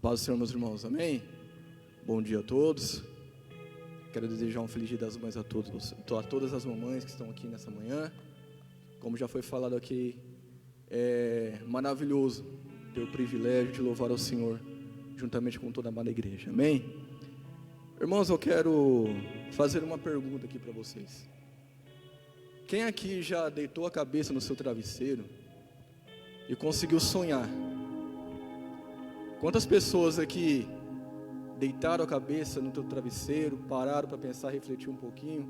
Paz do Senhor, meus irmãos, amém? Bom dia a todos. Quero desejar um feliz dia das mães a todas as mamães que estão aqui nessa manhã. Como já foi falado aqui, é maravilhoso ter o privilégio de louvar ao Senhor juntamente com toda a amada igreja, amém? Irmãos, eu quero fazer uma pergunta aqui para vocês. Quem aqui já deitou a cabeça no seu travesseiro e conseguiu sonhar? Quantas pessoas aqui deitaram a cabeça no teu travesseiro, pararam para pensar, refletir um pouquinho,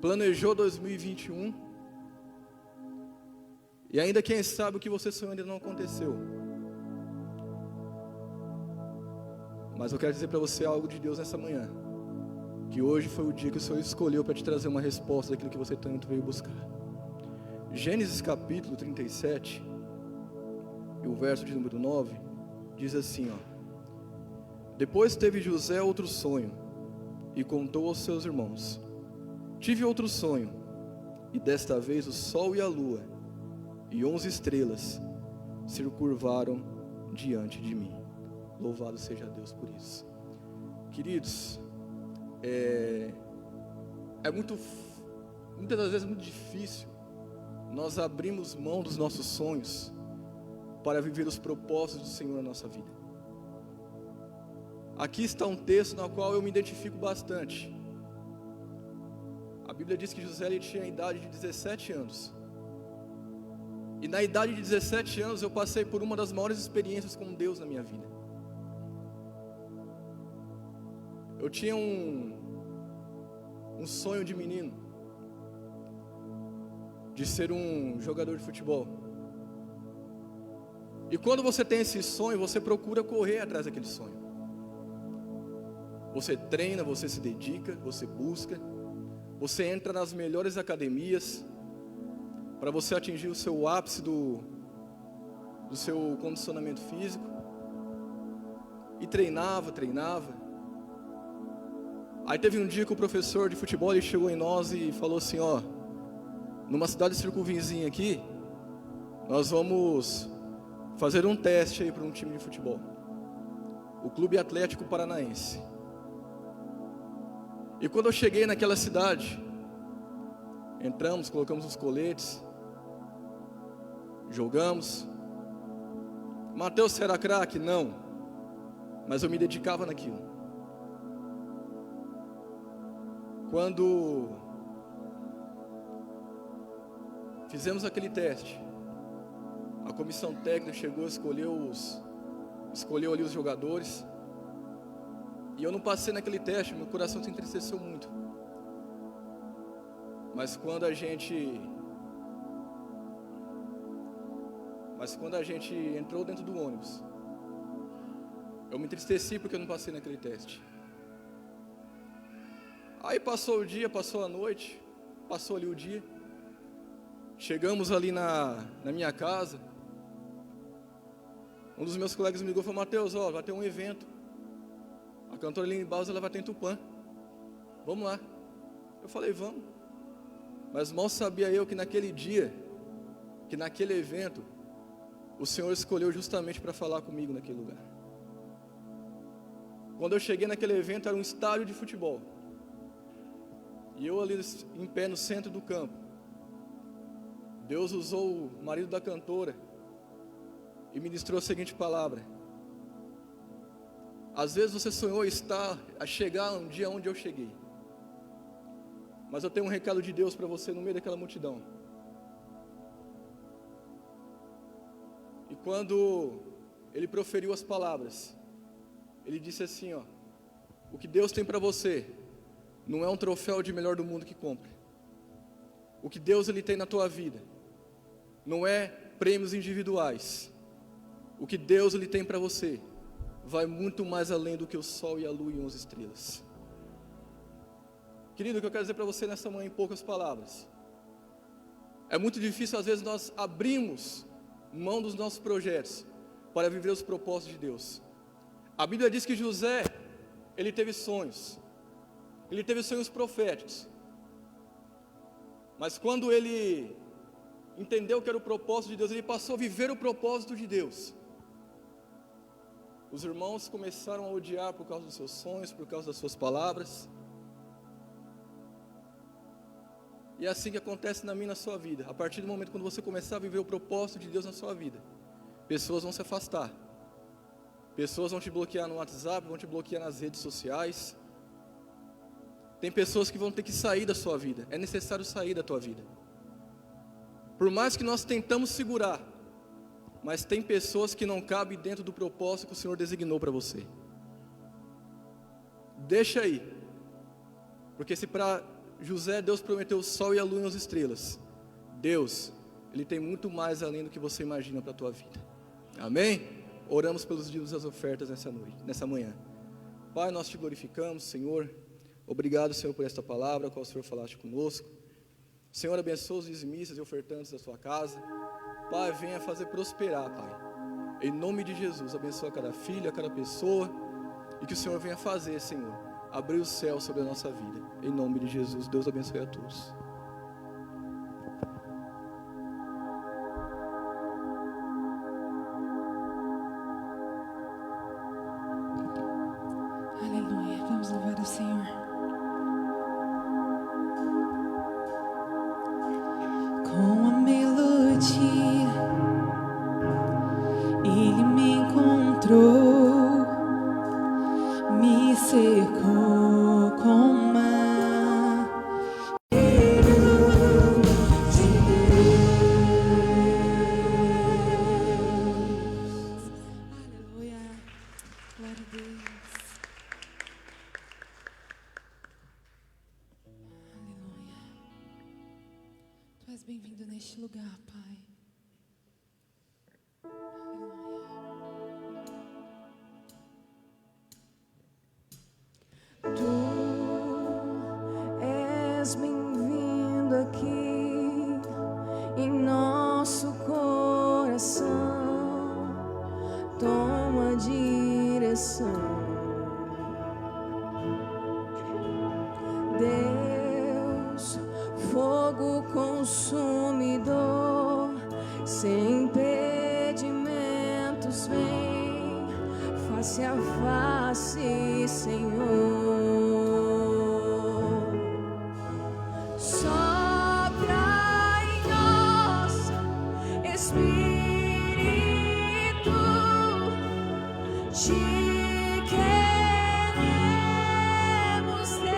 planejou 2021 e ainda quem sabe o que você sonhou ainda não aconteceu? Mas eu quero dizer para você algo de Deus nessa manhã, que hoje foi o dia que o Senhor escolheu para te trazer uma resposta daquilo que você tanto veio buscar. Gênesis capítulo 37 e o verso de número 9 diz assim, Depois teve José outro sonho e contou aos seus irmãos: Tive outro sonho, e desta vez o sol e a lua e 11 estrelas se curvaram diante de mim. Louvado seja Deus por isso. Queridos, muitas das vezes muito difícil nós abrirmos mão dos nossos sonhos para viver os propósitos do Senhor na nossa vida. Aqui está um texto no qual eu me identifico bastante. A Bíblia diz que José ele tinha a idade de 17 anos. E na idade de 17 anos eu passei por uma das maiores experiências com Deus na minha vida. Eu tinha um sonho de menino, de ser um jogador de futebol. E quando você tem esse sonho, você procura correr atrás daquele sonho. Você treina, você se dedica, você busca, você entra nas melhores academias para você atingir o seu ápice do seu condicionamento físico. E treinava. Aí teve um dia que o professor de futebol ele chegou em nós e falou assim, numa cidade circunvizinha aqui, nós vamos fazer um teste aí para um time de futebol, o Clube Atlético Paranaense. E quando eu cheguei naquela cidade, entramos, colocamos os coletes, jogamos. Mateus, você era craque? Não, mas eu me dedicava naquilo. Quando fizemos aquele teste, a comissão técnica chegou, escolheu ali os jogadores. E eu não passei naquele teste, meu coração se entristeceu muito. Mas quando a gente entrou dentro do ônibus, eu me entristeci porque eu não passei naquele teste. Aí passou o dia, passou a noite, passou ali o dia. Chegamos ali na minha casa. Um dos meus colegas me ligou e falou: Mateus, vai ter um evento. A cantora Aline Barros, ela vai ter em Tupã. Vamos lá. Eu falei, vamos. Mas mal sabia eu que naquele dia, que naquele evento, o Senhor escolheu justamente para falar comigo naquele lugar. Quando eu cheguei naquele evento, era um estádio de futebol. E eu ali em pé no centro do campo. Deus usou o marido da cantora e ministrou a seguinte palavra: às vezes você sonhou a chegar um dia onde eu cheguei, mas eu tenho um recado de Deus para você no meio daquela multidão. E quando ele proferiu as palavras, ele disse assim, o que Deus tem para você não é um troféu de melhor do mundo que compra. O que Deus ele tem na tua vida não é prêmios individuais. O que Deus ele tem para você vai muito mais além do que o sol e a lua e 11 estrelas. Querido, o que eu quero dizer para você nessa manhã em poucas palavras: é muito difícil às vezes nós abrimos mão dos nossos projetos para viver os propósitos de Deus. A Bíblia diz que José, ele teve sonhos proféticos, mas quando ele entendeu que era o propósito de Deus, ele passou a viver o propósito de Deus. Os irmãos começaram a odiar por causa dos seus sonhos, por causa das suas palavras. E é assim que acontece na minha e na sua vida. A partir do momento quando você começar a viver o propósito de Deus na sua vida, pessoas vão se afastar. Pessoas vão te bloquear no WhatsApp, vão te bloquear nas redes sociais. Tem pessoas que vão ter que sair da sua vida. É necessário sair da tua vida. Por mais que nós tentamos segurar, mas tem pessoas que não cabem dentro do propósito que o Senhor designou para você. Deixa aí. Porque se para José Deus prometeu o sol e a lua e as estrelas, Deus, Ele tem muito mais além do que você imagina para a tua vida. Amém? Oramos pelos dízimos das ofertas nessa manhã. Pai, nós te glorificamos, Senhor. Obrigado, Senhor, por esta palavra, a qual o Senhor falaste conosco. Senhor, abençoa os dizimistas e ofertantes da sua casa. Pai, venha fazer prosperar, Pai. Em nome de Jesus, abençoa cada filho, a cada pessoa. E que o Senhor venha fazer, Senhor, abrir o céu sobre a nossa vida. Em nome de Jesus, Deus abençoe a todos. Aleluia, vamos louvar o Senhor. Com a melodia, Ele me encontrou, me cercou com uma cheiro de Deus. Aleluia, glória a Deus. Aleluia. Tu és bem-vindo neste lugar, Pai. Aleluia. Tu és bem-vindo aqui em nosso coração. Toma a direção. Deus, fogo consumidor, sem impedimentos, vem face a face, Senhor. Sopra em nós, Espírito, te queremos, Deus.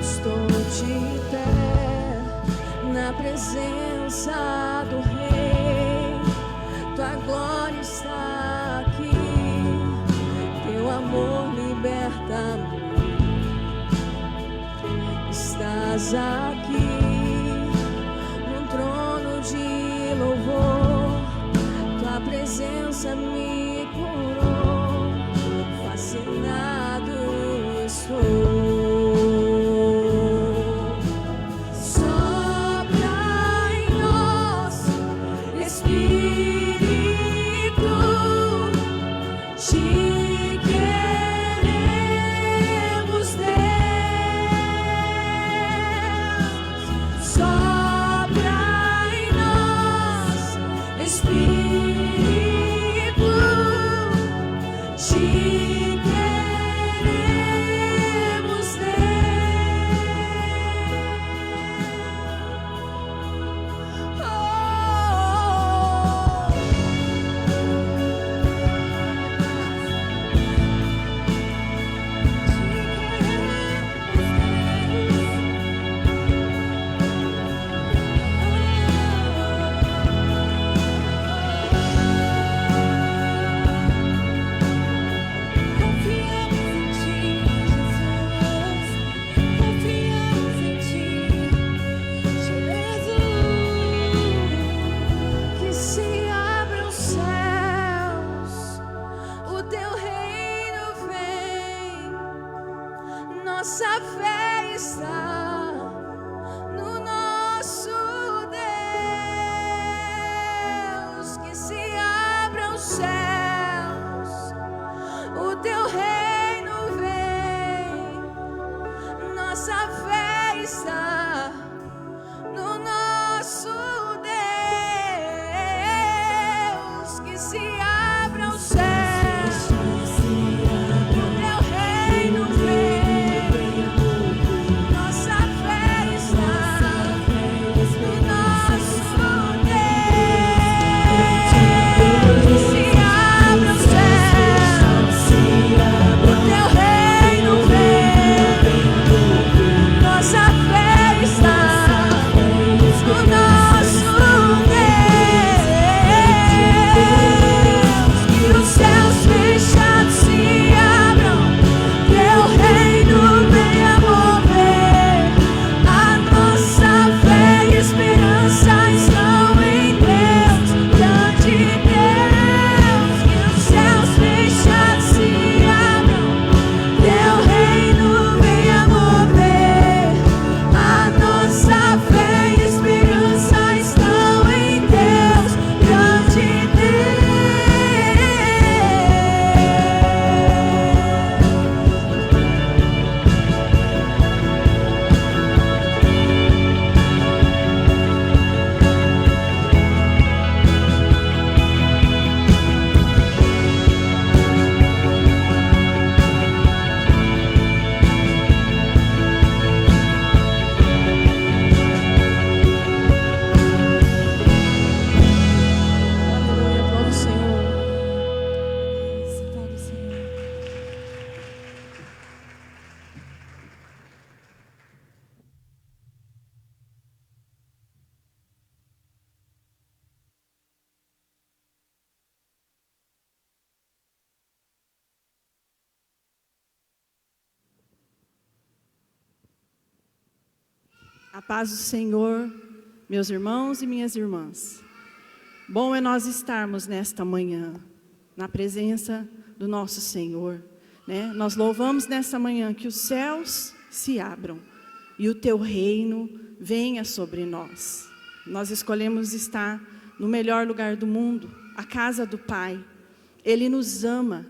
Estou de pé na presença do Rei. Tua glória está aqui, teu amor liberta-me. Estás aqui no trono de louvor. Tua presença me curou, fascinado estou. Sopra em nós, Espírito, te queremos, Deus. Sopra em nós, Espírito, te queremos, que se abram os céus, o teu reino vem. Nossa fé está no nosso Deus. nossa fé está no nosso Deus. Que se abram os céus, o teu reino vem. Nossa fé está no nosso Deus. Que se abram os céus, o teu reino vem. Nossa fé está no nosso Deus. Que os céus fechados se abram, teu reino venha mover. A nossa fé e esperança estão em Deus, grande Deus. Que os céus fechados se abram, teu reino venha mover. A nossa fé e esperança estão em Deus, grande Deus. Aleluia, aplauda o Senhor. Aplauda o Senhor. A paz do Senhor, meus irmãos e minhas irmãs. Bom é nós estarmos nesta manhã, na presença do nosso Senhor, né? Nós louvamos nesta manhã que os céus se abram e o teu reino venha sobre nós. Nós escolhemos estar no melhor lugar do mundo, a casa do Pai. Ele nos ama,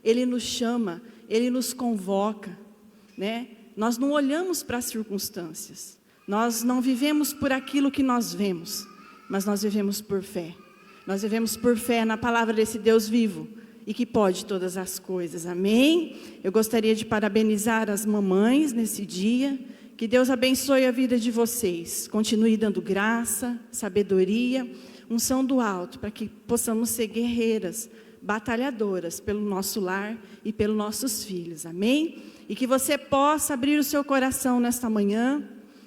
Ele nos chama, Ele nos convoca, né? Nós não olhamos para as circunstâncias. Nós não vivemos por aquilo que nós vemos, mas nós vivemos por fé. Nós vivemos por fé na palavra desse Deus vivo e que pode todas as coisas. Amém? Eu gostaria de parabenizar as mamães nesse dia. Que Deus abençoe a vida de vocês. Continue dando graça, sabedoria, unção do alto, para que possamos ser guerreiras, batalhadoras pelo nosso lar e pelos nossos filhos. Amém? E que você possa abrir o seu coração nesta manhã,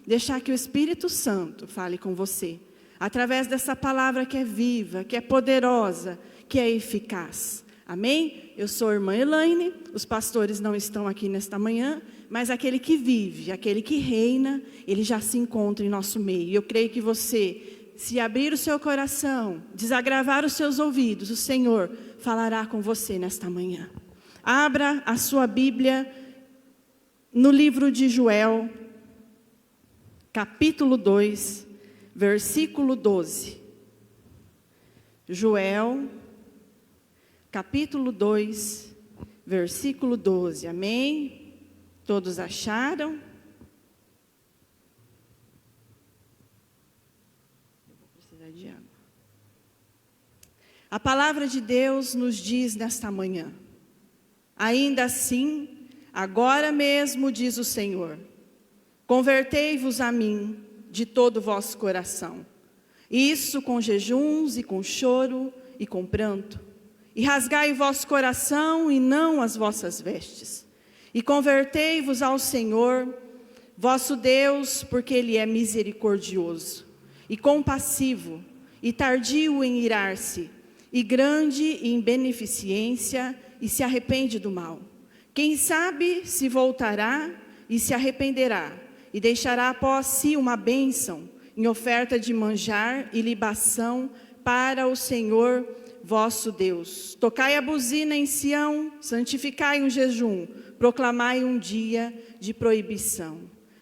deixar que o Espírito Santo fale com você, através dessa palavra que é viva, que é poderosa, que é eficaz. Amém? Eu sou a irmã Elaine, os pastores não estão aqui nesta manhã, mas aquele que vive, aquele que reina, ele já se encontra em nosso meio. E eu creio que você, se abrir o seu coração, desagravar os seus ouvidos, o Senhor falará com você nesta manhã. Abra a sua Bíblia no livro de Joel, capítulo 2, versículo 12. Joel, capítulo 2, versículo 12. Amém? Todos acharam? Eu vou precisar de água. A palavra de Deus nos diz nesta manhã: ainda assim, agora mesmo diz o Senhor, convertei-vos a mim de todo o vosso coração, isso com jejuns e com choro e com pranto, e rasgai o vosso coração e não as vossas vestes, e convertei-vos ao Senhor, vosso Deus, porque Ele é misericordioso, e compassivo, e tardio em irar-se, e grande em beneficência, e se arrepende do mal. Quem sabe se voltará e se arrependerá, e deixará após si uma bênção, em oferta de manjar e libação para o Senhor vosso Deus. Tocai a buzina em Sião, santificai um jejum, proclamai um dia de proibição.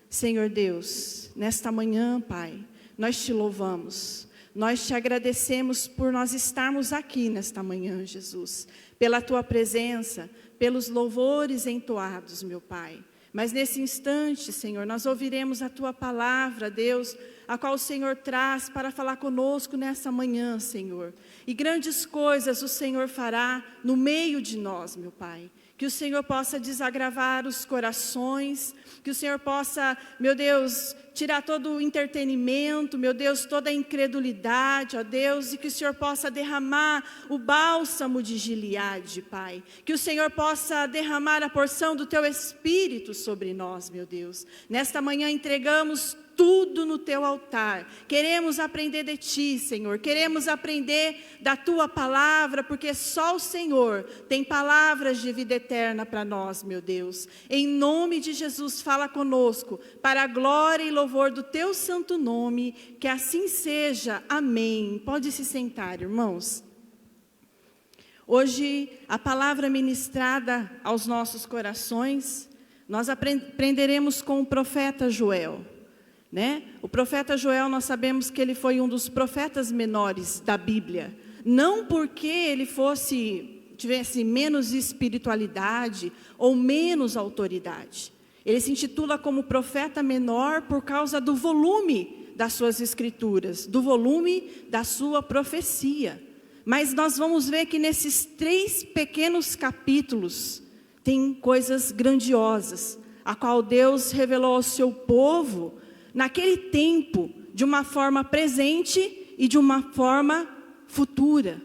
Senhor Deus, nesta manhã, Pai, nós te louvamos, nós te agradecemos por nós estarmos aqui nesta manhã, Jesus, pela tua presença, pelos louvores entoados, meu Pai. Mas nesse instante, Senhor, nós ouviremos a Tua palavra, Deus, a qual o Senhor traz para falar conosco nessa manhã, Senhor. E grandes coisas o Senhor fará no meio de nós, meu Pai. Que o Senhor possa desagravar os corações, que o Senhor possa, meu Deus, tirar todo o entretenimento, meu Deus, toda a incredulidade, ó Deus, e que o Senhor possa derramar o bálsamo de Gileade, Pai. Que o Senhor possa derramar a porção do Teu Espírito sobre nós, meu Deus. Nesta manhã entregamos tudo no Teu altar. Queremos aprender de Ti, Senhor. Queremos aprender da Tua palavra, porque só o Senhor tem palavras de vida eterna para nós, meu Deus. Em nome de Jesus, fala conosco, para a glória e louvor do Teu santo nome, que assim seja. Amém. Pode se sentar, irmãos. Hoje, a palavra ministrada aos nossos corações, nós aprenderemos com o profeta Joel. O profeta Joel, nós sabemos que ele foi um dos profetas menores da Bíblia. Não porque ele tivesse menos espiritualidade ou menos autoridade. Ele se intitula como profeta menor por causa do volume das suas escrituras, do volume da sua profecia. Mas nós vamos ver que nesses 3 pequenos capítulos tem coisas grandiosas, a qual Deus revelou ao seu povo naquele tempo, de uma forma presente e de uma forma futura.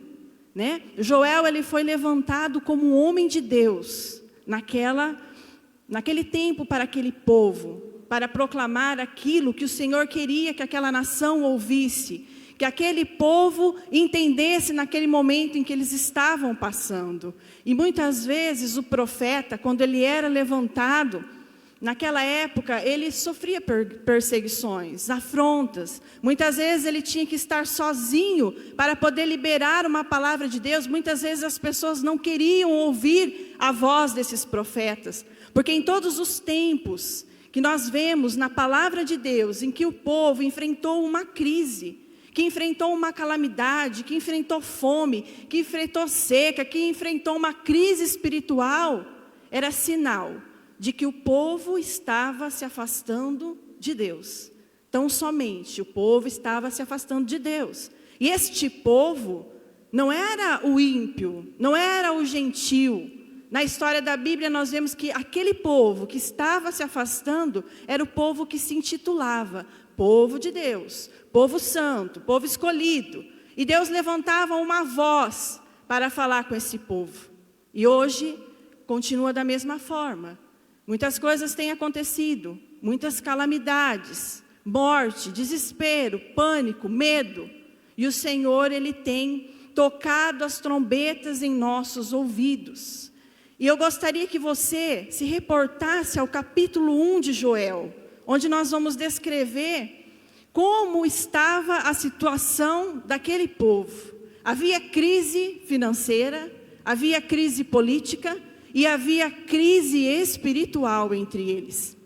Joel, ele foi levantado como um homem de Deus, naquele tempo para aquele povo, para proclamar aquilo que o Senhor queria que aquela nação ouvisse, que aquele povo entendesse naquele momento em que eles estavam passando. E muitas vezes o profeta, quando ele era levantado, naquela época, ele sofria perseguições, afrontas. Muitas vezes ele tinha que estar sozinho para poder liberar uma palavra de Deus. Muitas vezes as pessoas não queriam ouvir a voz desses profetas. Porque em todos os tempos que nós vemos na palavra de Deus, em que o povo enfrentou uma crise, que enfrentou uma calamidade, que enfrentou fome, que enfrentou seca, que enfrentou uma crise espiritual, era sinal de que o povo estava se afastando de Deus. Tão somente o povo estava se afastando de Deus. E este povo não era o ímpio, não era o gentil. Na história da Bíblia nós vemos que aquele povo que estava se afastando era o povo que se intitulava povo de Deus, povo santo, povo escolhido. E Deus levantava uma voz para falar com esse povo. E hoje continua da mesma forma. Muitas coisas têm acontecido, muitas calamidades, morte, desespero, pânico, medo. E o Senhor, Ele tem tocado as trombetas em nossos ouvidos. E eu gostaria que você se reportasse ao capítulo 1 de Joel, onde nós vamos descrever como estava a situação daquele povo. Havia crise financeira, havia crise política, e havia crise espiritual entre eles.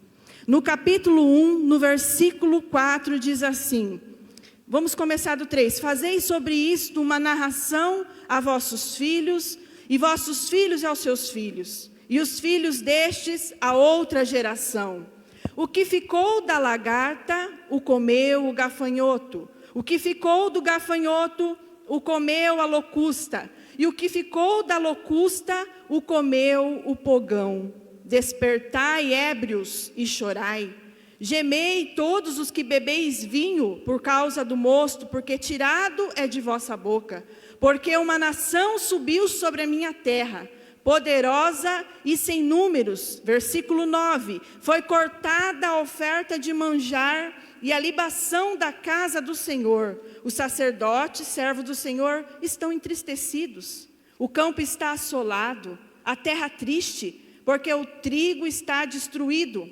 No capítulo 1, no versículo 4, diz assim, vamos começar do 3. Fazei sobre isto uma narração a vossos filhos, e vossos filhos aos seus filhos, e os filhos destes a outra geração. O que ficou da lagarta, o comeu o gafanhoto. O que ficou do gafanhoto, o comeu a locusta. E o que ficou da locusta, o comeu o pogão. Despertai, ébrios, e chorai. Gemei todos os que bebeis vinho, por causa do mosto, porque tirado é de vossa boca. Porque uma nação subiu sobre a minha terra, poderosa e sem números. Versículo 9. Foi cortada a oferta de manjar e a libação da casa do Senhor. Os sacerdotes, servos do Senhor, estão entristecidos. O campo está assolado, a terra triste, porque o trigo está destruído.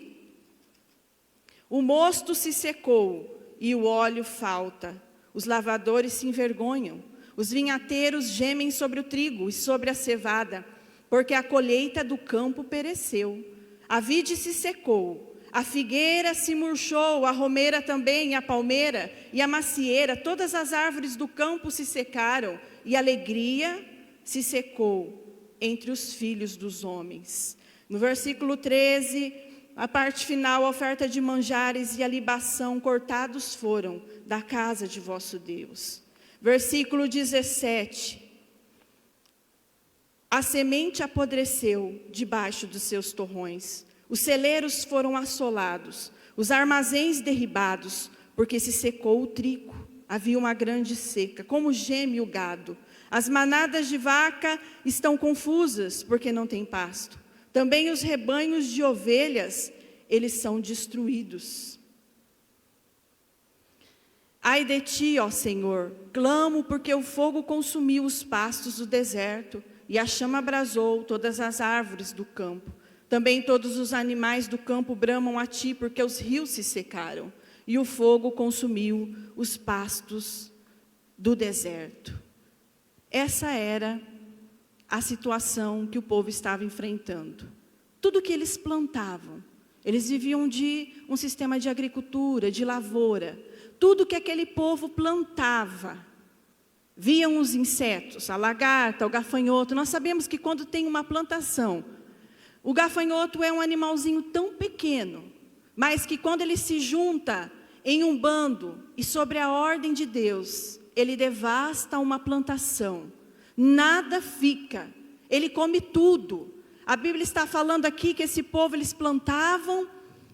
O mosto se secou e o óleo falta. Os lavadores se envergonham. Os vinhateiros gemem sobre o trigo e sobre a cevada, porque a colheita do campo pereceu. A vide se secou, a figueira se murchou, a romeira também, a palmeira e a macieira, todas as árvores do campo se secaram, e a alegria se secou entre os filhos dos homens. No versículo 13, a parte final, a oferta de manjares e a libação cortados foram da casa de vosso Deus. Versículo 17. A semente apodreceu debaixo dos seus torrões, os celeiros foram assolados, os armazéns derribados, porque se secou o trigo. Havia uma grande seca, como geme o gado. As manadas de vaca estão confusas, porque não tem pasto. Também os rebanhos de ovelhas, eles são destruídos. Ai de ti, ó Senhor, clamo, porque o fogo consumiu os pastos do deserto, e a chama abrasou todas as árvores do campo. Também todos os animais do campo bramam a ti, porque os rios se secaram, e o fogo consumiu os pastos do deserto. Essa era a situação que o povo estava enfrentando. Tudo que eles plantavam, eles viviam de um sistema de agricultura, de lavoura. Tudo que aquele povo plantava, viam os insetos, a lagarta, o gafanhoto. Nós sabemos que quando tem uma plantação, o gafanhoto é um animalzinho tão pequeno, mas que quando ele se junta em um bando e sobre a ordem de Deus, ele devasta uma plantação. Nada fica, ele come tudo. A Bíblia está falando aqui que esse povo, eles plantavam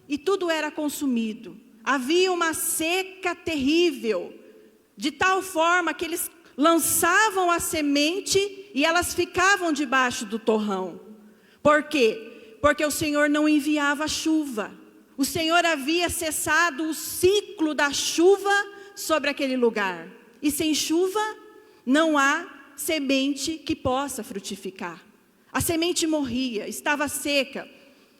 e tudo era consumido. Havia uma seca terrível, de tal forma que eles lançavam a semente e elas ficavam debaixo do torrão. Por quê? Porque o Senhor não enviava chuva. O Senhor havia cessado o ciclo da chuva sobre aquele lugar. E sem chuva, não há semente que possa frutificar. A semente morria, estava seca.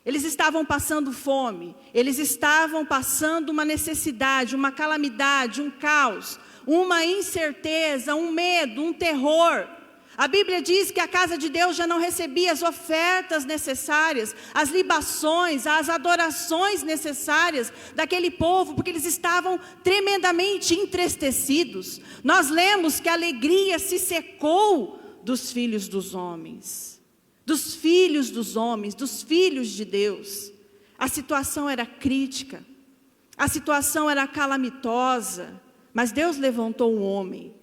Eles estavam passando fome, eles estavam passando uma necessidade, uma calamidade, um caos, uma incerteza, um medo, um terror. A Bíblia diz que a casa de Deus já não recebia as ofertas necessárias, as libações, as adorações necessárias daquele povo, porque eles estavam tremendamente entristecidos. Nós lemos que a alegria se secou dos filhos dos homens. Dos filhos dos homens, dos filhos de Deus. A situação era crítica, a situação era calamitosa, mas Deus levantou um homem,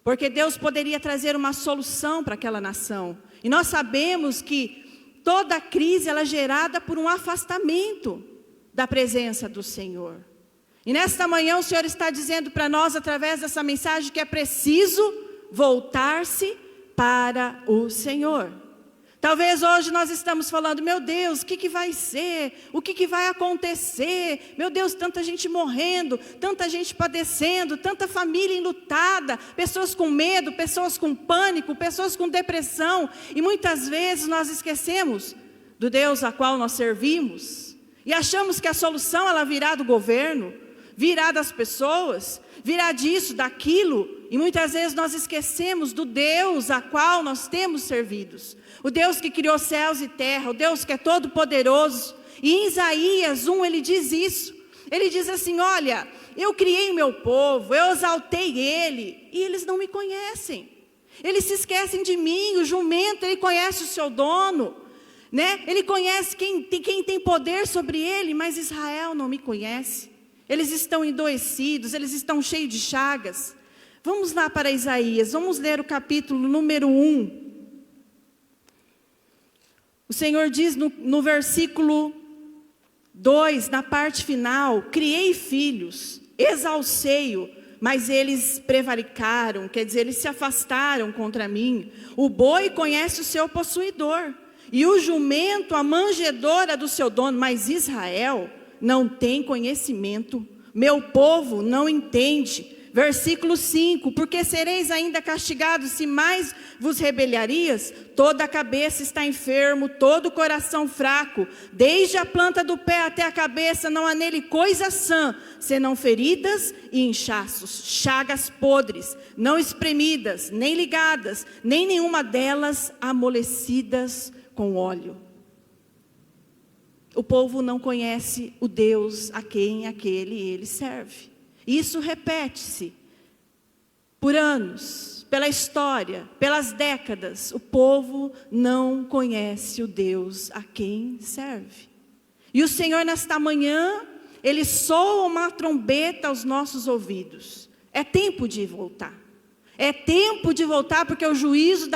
porque Deus poderia trazer uma solução para aquela nação. E nós sabemos que toda crise ela é gerada por um afastamento da presença do Senhor. E nesta manhã o Senhor está dizendo para nós, através dessa mensagem, que é preciso voltar-se para o Senhor. Talvez hoje nós estamos falando, meu Deus, o que vai ser? O que vai acontecer? Meu Deus, tanta gente morrendo, tanta gente padecendo, tanta família enlutada, pessoas com medo, pessoas com pânico, pessoas com depressão. E muitas vezes nós esquecemos do Deus a qual nós servimos. E achamos que a solução ela virá do governo, virá das pessoas, virá disso, daquilo. E muitas vezes nós esquecemos do Deus a qual nós temos servidos. O Deus que criou céus e terra, o Deus que é todo poderoso. E em Isaías 1 ele diz isso. Ele diz assim, olha, eu criei o meu povo, eu exaltei ele, e eles não me conhecem. Eles se esquecem de mim. O jumento, ele conhece o seu dono, né? Ele conhece quem tem poder sobre ele, mas Israel não me conhece. Eles estão endoecidos, eles estão cheios de chagas. Vamos lá para Isaías, vamos ler o capítulo número 1. O Senhor diz no versículo 2, na parte final, criei filhos, exalcei-o, mas eles prevaricaram, quer dizer, eles se afastaram contra mim. O boi conhece o seu possuidor, e o jumento a manjedoura do seu dono, mas Israel não tem conhecimento, meu povo não entende. Versículo 5, porque sereis ainda castigados se mais vos rebelarias? Toda a cabeça está enfermo, todo o coração fraco, desde a planta do pé até a cabeça, não há nele coisa sã, senão feridas e inchaços, chagas podres, não espremidas, nem ligadas, nem nenhuma delas amolecidas com óleo. O povo não conhece o Deus a quem ele serve. Isso repete-se por anos, pela história, pelas décadas. O povo não conhece o Deus a quem serve. E o Senhor nesta manhã, Ele soa uma trombeta aos nossos ouvidos. É tempo de voltar. É tempo de voltar, porque o juízo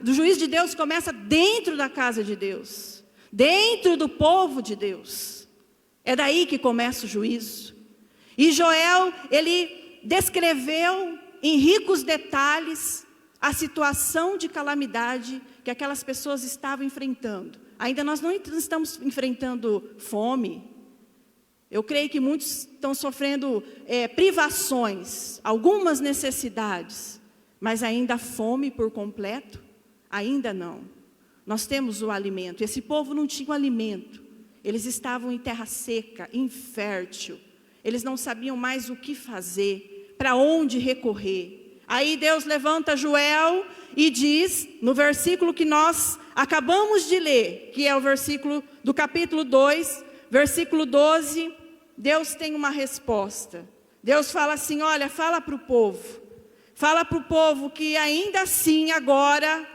do juízo de Deus começa dentro da casa de Deus. Dentro do povo de Deus. É daí que começa o juízo. E Joel, ele descreveu em ricos detalhes a situação de calamidade que aquelas pessoas estavam enfrentando. Ainda nós não estamos enfrentando fome. Eu creio que muitos estão sofrendo privações, algumas necessidades, mas ainda fome por completo? Ainda não. Nós temos o alimento. Esse povo não tinha o alimento. Eles estavam em terra seca, infértil. Eles não sabiam mais o que fazer, para onde recorrer. Aí Deus levanta Joel e diz, no versículo que nós acabamos de ler, que é o versículo do capítulo 2, versículo 12, Deus tem uma resposta. Deus fala assim, olha, fala para o povo que ainda assim agora,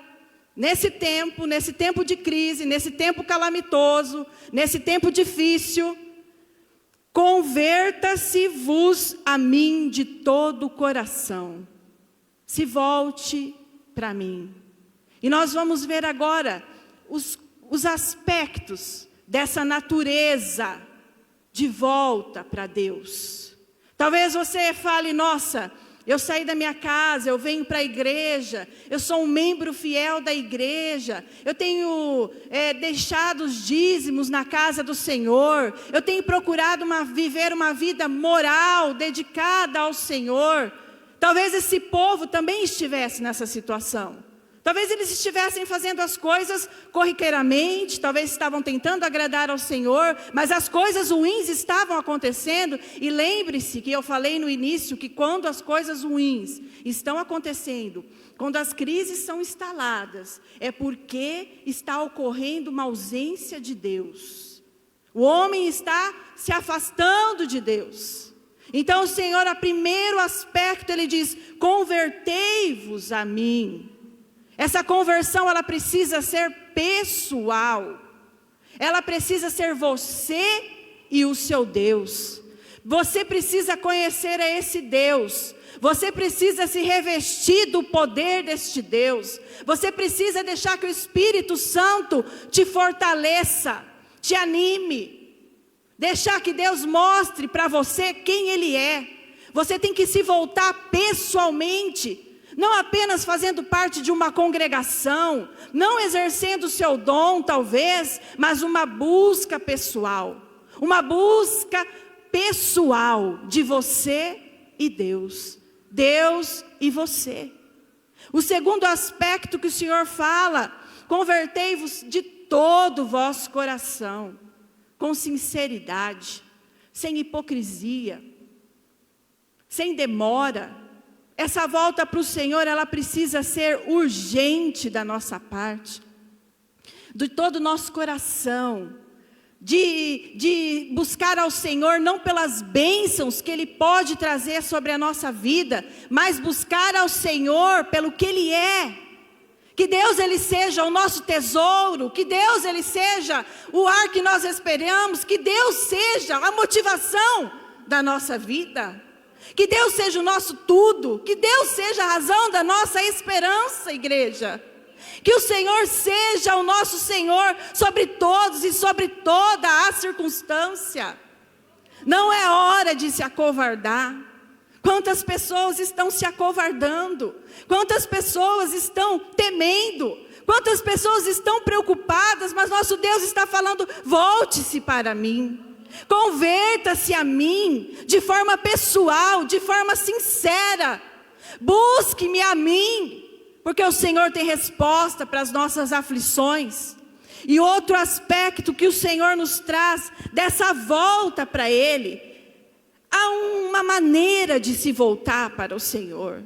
nesse tempo de crise, nesse tempo calamitoso, nesse tempo difícil, converta-se-vos a mim de todo o coração. Se volte para mim. E nós vamos ver agora os aspectos dessa natureza de volta para Deus. Talvez você fale, nossa, eu saí da minha casa, eu venho para a igreja, eu sou um membro fiel da igreja, eu tenho deixado os dízimos na casa do Senhor, eu tenho procurado viver uma vida moral, dedicada ao Senhor. Talvez esse povo também estivesse nessa situação. Talvez eles estivessem fazendo as coisas corriqueiramente, talvez estavam tentando agradar ao Senhor, mas as coisas ruins estavam acontecendo. E lembre-se que eu falei no início que quando as coisas ruins estão acontecendo, quando as crises são instaladas, é porque está ocorrendo uma ausência de Deus. O homem está se afastando de Deus. Então o Senhor, a primeiro aspecto, Ele diz, convertei-vos a mim. Essa conversão, ela precisa ser pessoal. Ela precisa ser você e o seu Deus. Você precisa conhecer a esse Deus. Você precisa se revestir do poder deste Deus. Você precisa deixar que o Espírito Santo te fortaleça, te anime. Deixar que Deus mostre para você quem Ele é. Você tem que se voltar pessoalmente. Não apenas fazendo parte de uma congregação, não exercendo o seu dom talvez, mas uma busca pessoal. Uma busca pessoal de você e Deus. Deus e você. O segundo aspecto que o Senhor fala, convertei-vos de todo o vosso coração, com sinceridade, sem hipocrisia, sem demora. Essa volta para o Senhor, ela precisa ser urgente da nossa parte, de todo o nosso coração, de buscar ao Senhor, não pelas bênçãos que Ele pode trazer sobre a nossa vida, mas buscar ao Senhor pelo que Ele é. Que Deus Ele seja o nosso tesouro, que Deus Ele seja o ar que nós respiramos, que Deus seja a motivação da nossa vida. Que Deus seja o nosso tudo, que Deus seja a razão da nossa esperança, igreja. Que o Senhor seja o nosso Senhor sobre todos e sobre toda a circunstância. Não é hora de se acovardar. Quantas pessoas estão se acovardando? Quantas pessoas estão temendo? Quantas pessoas estão preocupadas? Mas nosso Deus está falando, volte-se para mim. Converta-se a mim de forma pessoal, de forma sincera. Busque-me a mim, porque o Senhor tem resposta para as nossas aflições. E outro aspecto que o Senhor nos traz dessa volta para Ele, há uma maneira de se voltar para o Senhor.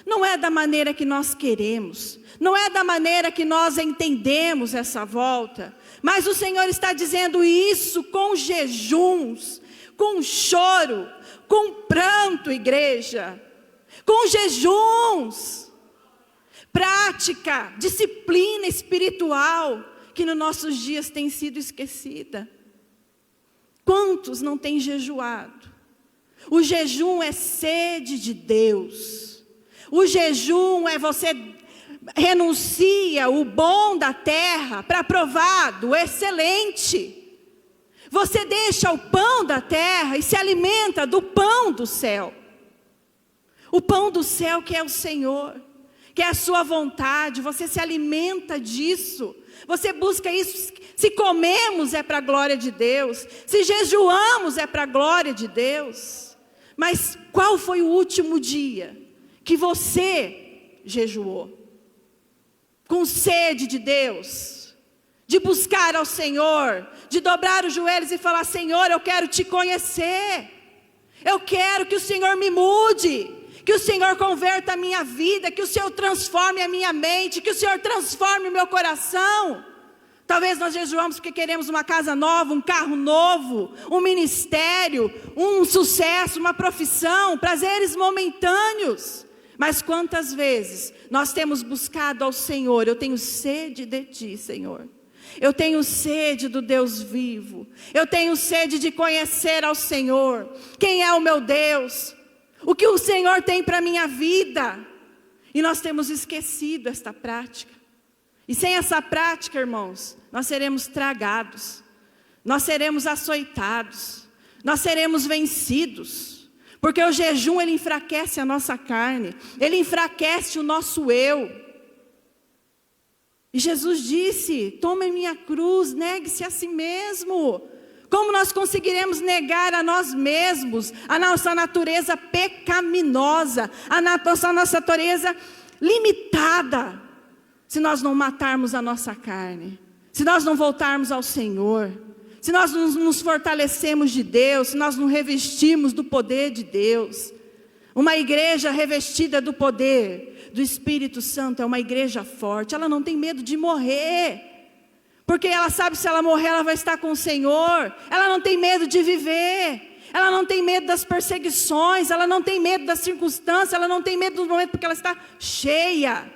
Não é da maneira que nós queremos, não é da maneira que nós entendemos essa volta, mas o Senhor está dizendo isso com jejuns, com choro, com pranto, igreja, com jejuns, prática, disciplina espiritual, que nos nossos dias tem sido esquecida. quantos não têm jejuado? O jejum é sede de Deus. O jejum é você renuncia o bom da terra para provar do excelente. Você deixa o pão da terra e se alimenta do pão do céu. O pão do céu que é o Senhor, que é a sua vontade, você se alimenta disso. Você busca isso. Se comemos é para a glória de Deus. Se jejuamos é para a glória de Deus. Mas qual foi o último dia que você jejuou? Com sede de Deus, de buscar ao Senhor, de dobrar os joelhos e falar: Senhor, eu quero te conhecer. Eu quero que o Senhor me mude, que o Senhor converta a minha vida, que o Senhor transforme a minha mente, que o Senhor transforme o meu coração. Talvez nós jejuamos porque queremos uma casa nova, um carro novo, um ministério, um sucesso, uma profissão, prazeres momentâneos. Mas quantas vezes nós temos buscado ao Senhor: eu tenho sede de Ti, Senhor. Eu tenho sede do Deus vivo. Eu tenho sede de conhecer ao Senhor. Quem é o meu Deus? O que o Senhor tem para a minha vida? E nós temos esquecido esta prática. E sem essa prática, irmãos, nós seremos tragados, nós seremos açoitados, nós seremos vencidos, porque o jejum ele enfraquece a nossa carne, ele enfraquece o nosso eu. E Jesus disse: tome minha cruz, negue-se a si mesmo. Como nós conseguiremos negar a nós mesmos, a nossa natureza pecaminosa, a nossa natureza limitada, se nós não matarmos a nossa carne, se nós não voltarmos ao Senhor, se nós não nos fortalecemos de Deus, se nós não revestimos do poder de Deus? Uma igreja revestida do poder do Espírito Santo é uma igreja forte. Ela não tem medo de morrer, porque ela sabe, se ela morrer, ela vai estar com o Senhor. Ela não tem medo de viver, ela não tem medo das perseguições, ela não tem medo das circunstâncias, ela não tem medo do momento, porque ela está cheia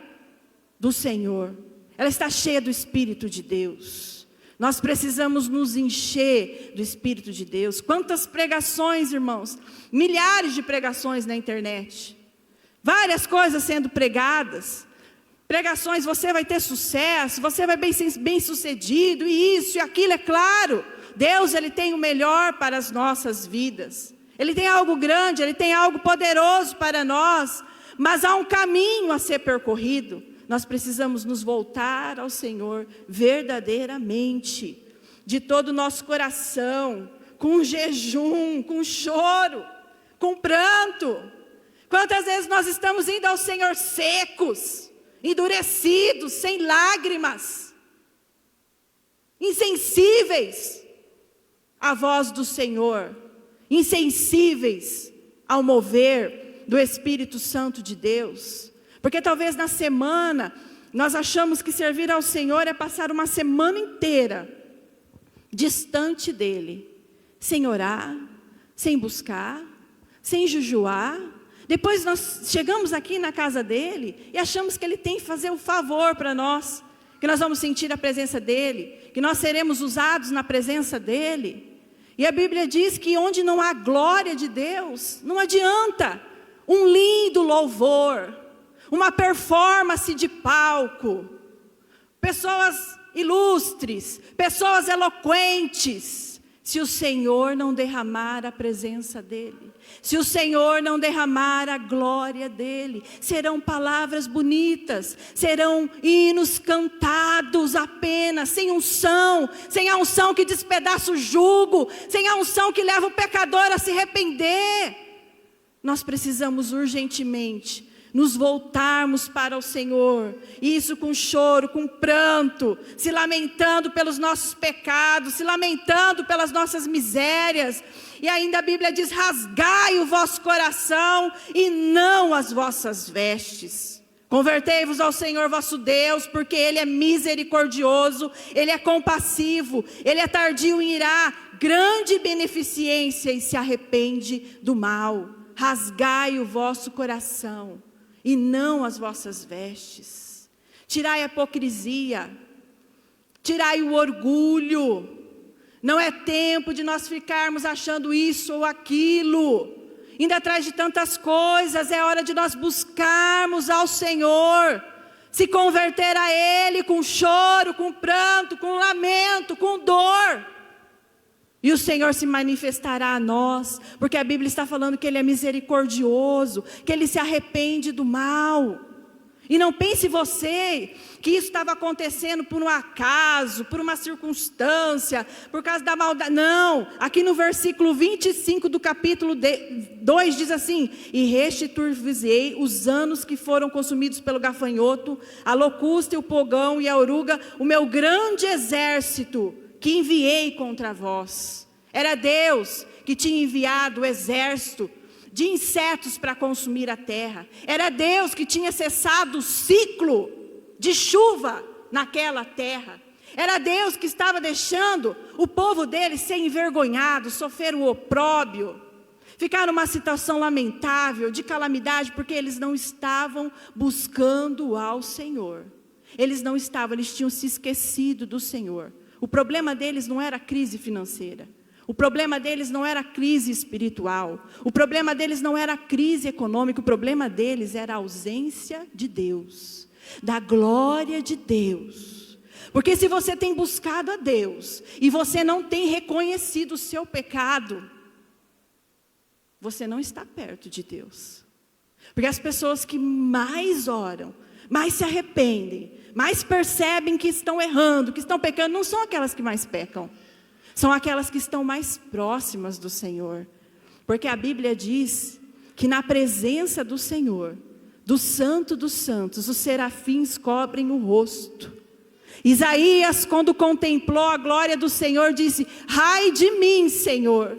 do Senhor, ela está cheia do Espírito de Deus. Nós precisamos nos encher do Espírito de Deus. Quantas pregações, irmãos, milhares de pregações na internet, várias coisas sendo pregadas, pregações: você vai ter sucesso, você vai bem sucedido, e isso e aquilo. É claro, Deus ele tem o melhor para as nossas vidas, Ele tem algo grande, Ele tem algo poderoso para nós, mas há um caminho a ser percorrido. Nós precisamos nos voltar ao Senhor verdadeiramente, de todo o nosso coração, com jejum, com choro, com pranto. Quantas vezes nós estamos indo ao Senhor secos, endurecidos, sem lágrimas, insensíveis à voz do Senhor, insensíveis ao mover do Espírito Santo de Deus. Porque talvez na semana nós achamos que servir ao Senhor é passar uma semana inteira distante dEle, sem orar, sem buscar, sem jejuar. Depois nós chegamos aqui na casa dEle e achamos que Ele tem que fazer um favor para nós, que nós vamos sentir a presença dEle, que nós seremos usados na presença dEle. E a Bíblia diz que onde não há glória de Deus, não adianta um lindo louvor, uma performance de palco, pessoas ilustres, pessoas eloquentes, se o Senhor não derramar a presença dEle, se o Senhor não derramar a glória dEle. Serão palavras bonitas, serão hinos cantados apenas, sem unção, sem a unção que despedaça o jugo, sem a unção que leva o pecador a se arrepender. Nós precisamos urgentemente nos voltarmos para o Senhor, isso com choro, com pranto, se lamentando pelos nossos pecados, se lamentando pelas nossas misérias. E ainda a Bíblia diz: rasgai o vosso coração e não as vossas vestes. Convertei-vos ao Senhor vosso Deus, porque Ele é misericordioso, Ele é compassivo, Ele é tardio em irar, grande beneficência, e se arrepende do mal. Rasgai o vosso coração e não as vossas vestes. Tirai a hipocrisia, tirai o orgulho, Não é tempo de nós ficarmos achando isso ou aquilo, indo atrás de tantas coisas. É hora de nós buscarmos ao Senhor, se converter a Ele com choro, com pranto, com lamento, com dor. E o Senhor se manifestará a nós, porque a Bíblia está falando que Ele é misericordioso, que Ele se arrepende do mal. E não pense você que isso estava acontecendo por um acaso, por uma circunstância, por causa da maldade. Não, aqui no versículo 25 do capítulo 2 diz assim: e restituir-vos-ei os anos que foram consumidos pelo gafanhoto, a locusta e o pogão e a oruga, o meu grande exército que enviei contra vós. Era Deus que tinha enviado o exército de insetos para consumir a terra. Era Deus que tinha cessado o ciclo de chuva naquela terra. Era Deus que estava deixando o povo dele ser envergonhado, sofrer o opróbio, ficar numa situação lamentável, de calamidade, porque eles não estavam buscando ao Senhor. Eles tinham se esquecido do Senhor. O problema deles não era a crise financeira. O problema deles não era a crise espiritual. O problema deles não era a crise econômica. O problema deles era a ausência de Deus, da glória de Deus. Porque se você tem buscado a Deus e você não tem reconhecido o seu pecado, você não está perto de Deus. Porque as pessoas que mais oram, mais se arrependem, mais percebem que estão errando, que estão pecando, não são aquelas que mais pecam. São aquelas que estão mais próximas do Senhor. Porque a Bíblia diz que na presença do Senhor, do Santo dos Santos, os serafins cobrem o rosto. Isaías, quando contemplou a glória do Senhor, disse: ai de mim, Senhor,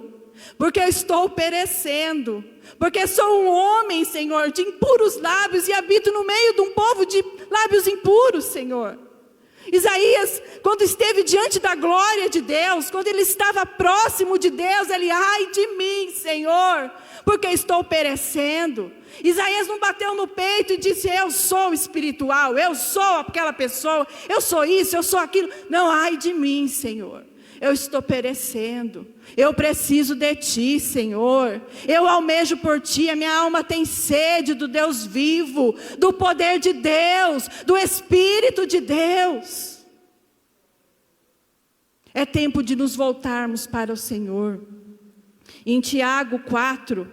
porque eu estou perecendo. Porque sou um homem, Senhor, de impuros lábios e habito no meio de um povo de lábios impuros, Senhor. Isaías, quando esteve diante da glória de Deus, quando ele estava próximo de Deus, ele: ai de mim, Senhor, porque estou perecendo. Isaías não bateu no peito e disse: eu sou espiritual, eu sou aquela pessoa, eu sou isso, eu sou aquilo. Não, ai de mim, Senhor, eu estou perecendo. Eu preciso de Ti, Senhor. Eu almejo por Ti, a minha alma tem sede do Deus vivo, do poder de Deus, do Espírito de Deus. É tempo de nos voltarmos para o Senhor. Em Tiago 4,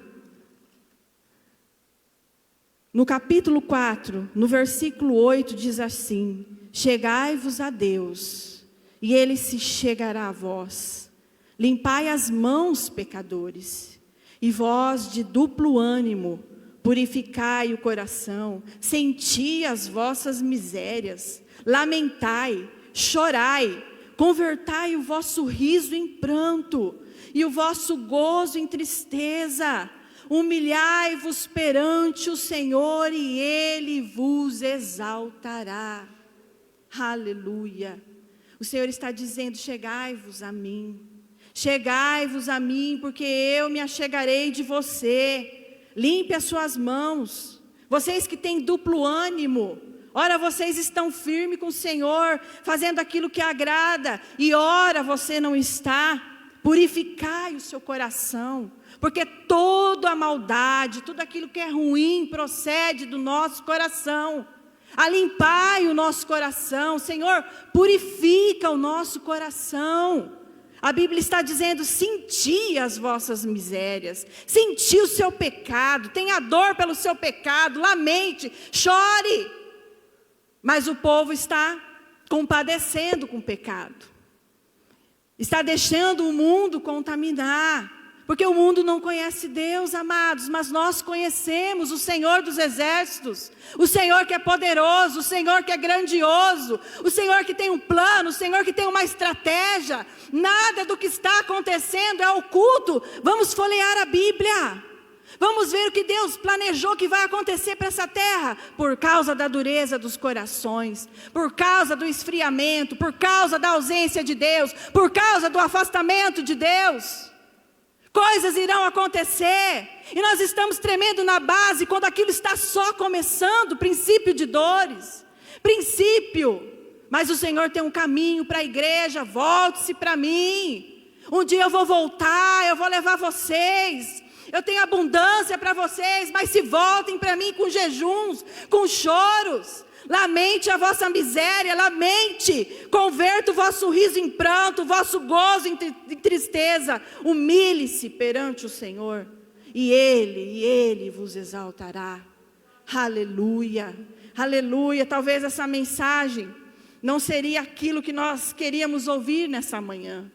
no capítulo 4, no versículo 8, diz assim: chegai-vos a Deus, e Ele se chegará a vós. Limpai as mãos, pecadores, e vós de duplo ânimo, purificai o coração, senti as vossas misérias, lamentai, chorai, convertai o vosso riso em pranto, e o vosso gozo em tristeza, humilhai-vos perante o Senhor, e Ele vos exaltará. Aleluia. O Senhor está dizendo: chegai-vos a mim. Chegai-vos a mim, porque eu me achegarei de você. Limpe as suas mãos. Vocês que têm duplo ânimo, ora vocês estão firmes com o Senhor, fazendo aquilo que agrada, e ora você não está. Purificai o seu coração, porque toda a maldade, tudo aquilo que é ruim procede do nosso coração. Limpai o nosso coração, Senhor, purifica o nosso coração. A Bíblia está dizendo: senti as vossas misérias, senti o seu pecado, tenha dor pelo seu pecado, lamente, chore. Mas o povo está compadecendo com o pecado, está deixando o mundo contaminar, porque o mundo não conhece Deus, amados, mas nós conhecemos o Senhor dos exércitos, o Senhor que é poderoso, o Senhor que é grandioso, o Senhor que tem um plano, o Senhor que tem uma estratégia. Nada do que está acontecendo é oculto. Vamos folhear a Bíblia, vamos ver o que Deus planejou que vai acontecer para essa terra, por causa da dureza dos corações, por causa do esfriamento, por causa da ausência de Deus, por causa do afastamento de Deus. Coisas irão acontecer, e nós estamos tremendo na base, quando aquilo está só começando, princípio de dores, princípio. Mas o Senhor tem um caminho para a igreja: volte-se para mim, Um dia eu vou voltar, eu vou levar vocês. Eu tenho abundância para vocês, mas se voltem para mim com jejuns, com choros. Lamente a vossa miséria, lamente. Converta o vosso riso em pranto, o vosso gozo em tristeza. Humilhe-se perante o Senhor, e Ele vos exaltará. Aleluia, aleluia. Talvez essa mensagem não seria aquilo que nós queríamos ouvir nessa manhã.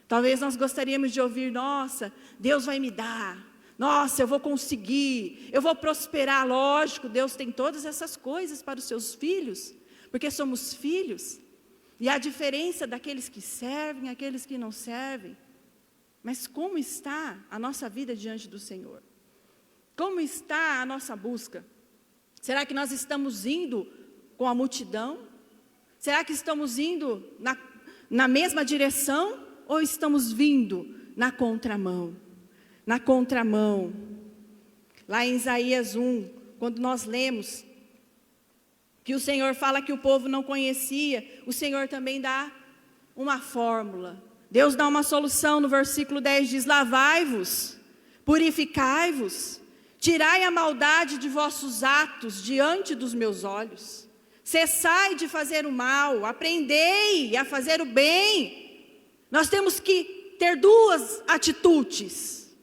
Talvez nós gostaríamos de ouvir: nossa, Deus vai me dar, nossa, eu vou conseguir, eu vou prosperar. Lógico, Deus tem todas essas coisas para os seus filhos, porque somos filhos, e há diferença daqueles que servem e aqueles que não servem. Mas como está a nossa vida diante do Senhor? Como está a nossa busca? Será que nós estamos indo com a multidão? Será que estamos indo na mesma direção? Ou estamos vindo na contramão? Na contramão. Lá em Isaías 1, quando nós lemos que o Senhor fala que o povo não conhecia, o Senhor também dá uma fórmula. Deus dá uma solução. No versículo 10 diz: lavai-vos, purificai-vos, tirai a maldade de vossos atos diante dos meus olhos. Cessai de fazer o mal, aprendei a fazer o bem. Nós temos que ter duas atitudes: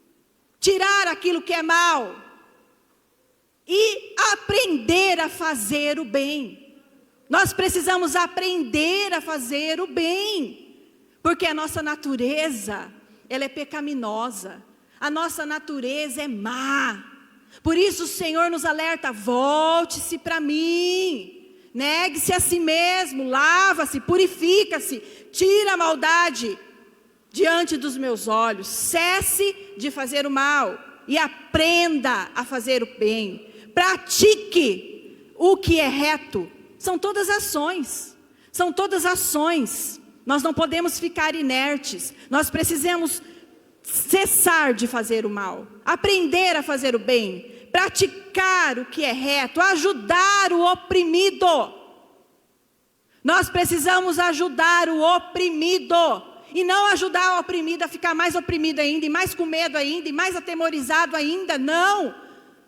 tirar aquilo que é mal e aprender a fazer o bem. Nós precisamos aprender a fazer o bem, porque a nossa natureza, ela é pecaminosa, a nossa natureza é má. Por isso o Senhor nos alerta: volte-se para mim, negue-se a si mesmo, lava-se, purifica-se, tira a maldade diante dos meus olhos, cesse de fazer o mal e aprenda a fazer o bem, pratique o que é reto. São todas ações, nós não podemos ficar inertes, nós precisamos cessar de fazer o mal, aprender a fazer o bem, praticar o que é reto, ajudar o oprimido. Nós precisamos ajudar o oprimido, e não ajudar o oprimido a ficar mais oprimido ainda, e mais com medo ainda, e mais atemorizado ainda. Não,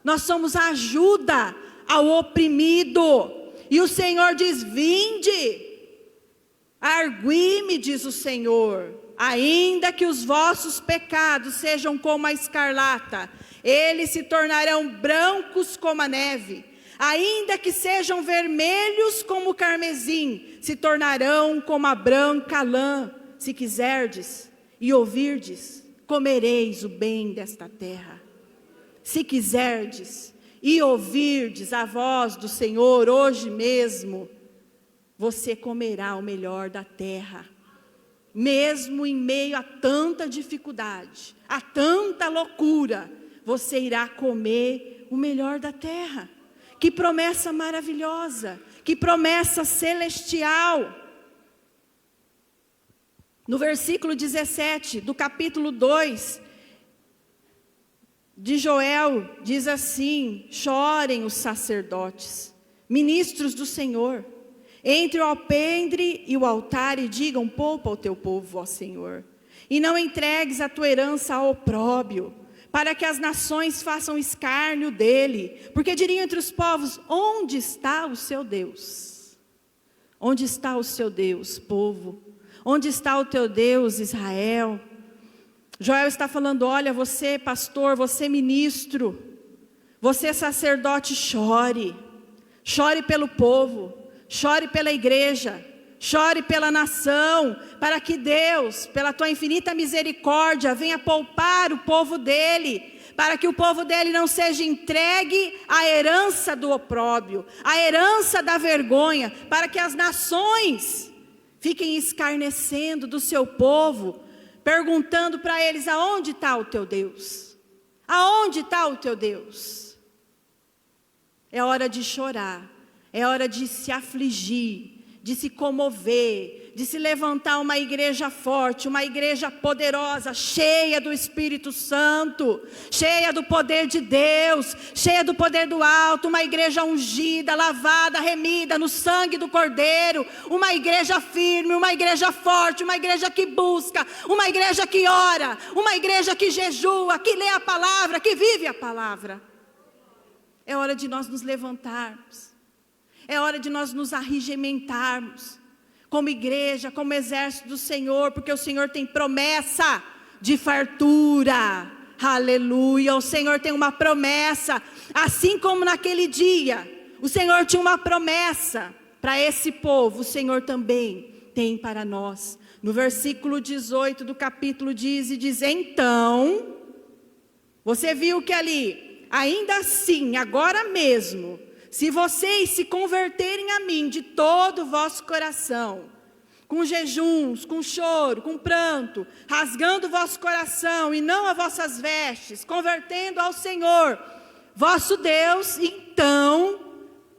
nós somos a ajuda ao oprimido. E o Senhor diz: vinde, argui-me, diz o Senhor, ainda que os vossos pecados sejam como a escarlata, eles se tornarão brancos como a neve. Ainda que sejam vermelhos como o carmesim, se tornarão como a branca lã. Se quiserdes e ouvirdes, comereis o bem desta terra. Se quiserdes e ouvirdes a voz do Senhor hoje mesmo, você comerá o melhor da terra. Mesmo em meio a tanta dificuldade, a tanta loucura, você irá comer o melhor da terra. Que promessa maravilhosa, que promessa celestial. No versículo 17 do capítulo 2 de Joel, diz assim: chorem os sacerdotes, ministros do Senhor, entre o alpendre e o altar, e digam: poupa o teu povo, ó Senhor, e não entregues a tua herança ao opróbrio, para que as nações façam escárnio dele. Porque diriam entre os povos: onde está o seu Deus? Onde está o seu Deus, povo? Onde está o teu Deus, Israel? Joel está falando: olha, você pastor, você ministro, você sacerdote, chore. Chore pelo povo, chore pela igreja, chore pela nação, para que Deus, pela tua infinita misericórdia, venha poupar o povo dele, para que o povo dele não seja entregue à herança do opróbrio, à herança da vergonha, para que as nações fiquem escarnecendo do seu povo, perguntando para eles: aonde está o teu Deus? Aonde está o teu Deus? É hora de chorar, é hora de se afligir, de se comover, de se levantar uma igreja forte, uma igreja poderosa, cheia do Espírito Santo, cheia do poder de Deus, cheia do poder do alto, uma igreja ungida, lavada, remida no sangue do Cordeiro, uma igreja firme, uma igreja forte, uma igreja que busca, uma igreja que ora, uma igreja que jejua, que lê a palavra, que vive a palavra. É hora de nós nos levantarmos. É hora de nós nos arregimentarmos, como igreja, como exército do Senhor, porque o Senhor tem promessa de fartura, aleluia, o Senhor tem uma promessa, assim como naquele dia, o Senhor tinha uma promessa para esse povo, o Senhor também tem para nós. No versículo 18 do capítulo diz, então, você viu que ali, ainda assim, agora mesmo, se vocês se converterem a mim de todo o vosso coração, com jejuns, com choro, com pranto, rasgando o vosso coração e não as vossas vestes, convertendo ao Senhor, vosso Deus, então,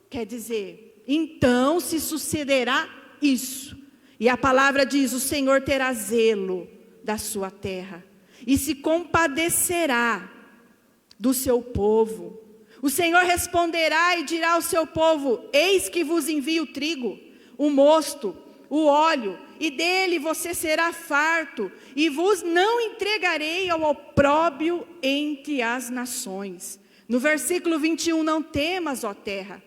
quer dizer, então se sucederá isso. E a palavra diz, o Senhor terá zelo da sua terra e se compadecerá do seu povo. O Senhor responderá e dirá ao seu povo, eis que vos envio o trigo, o mosto, o óleo, e dele você será farto, e vos não entregarei ao opróbrio entre as nações. No versículo 21, não temas, ó terra,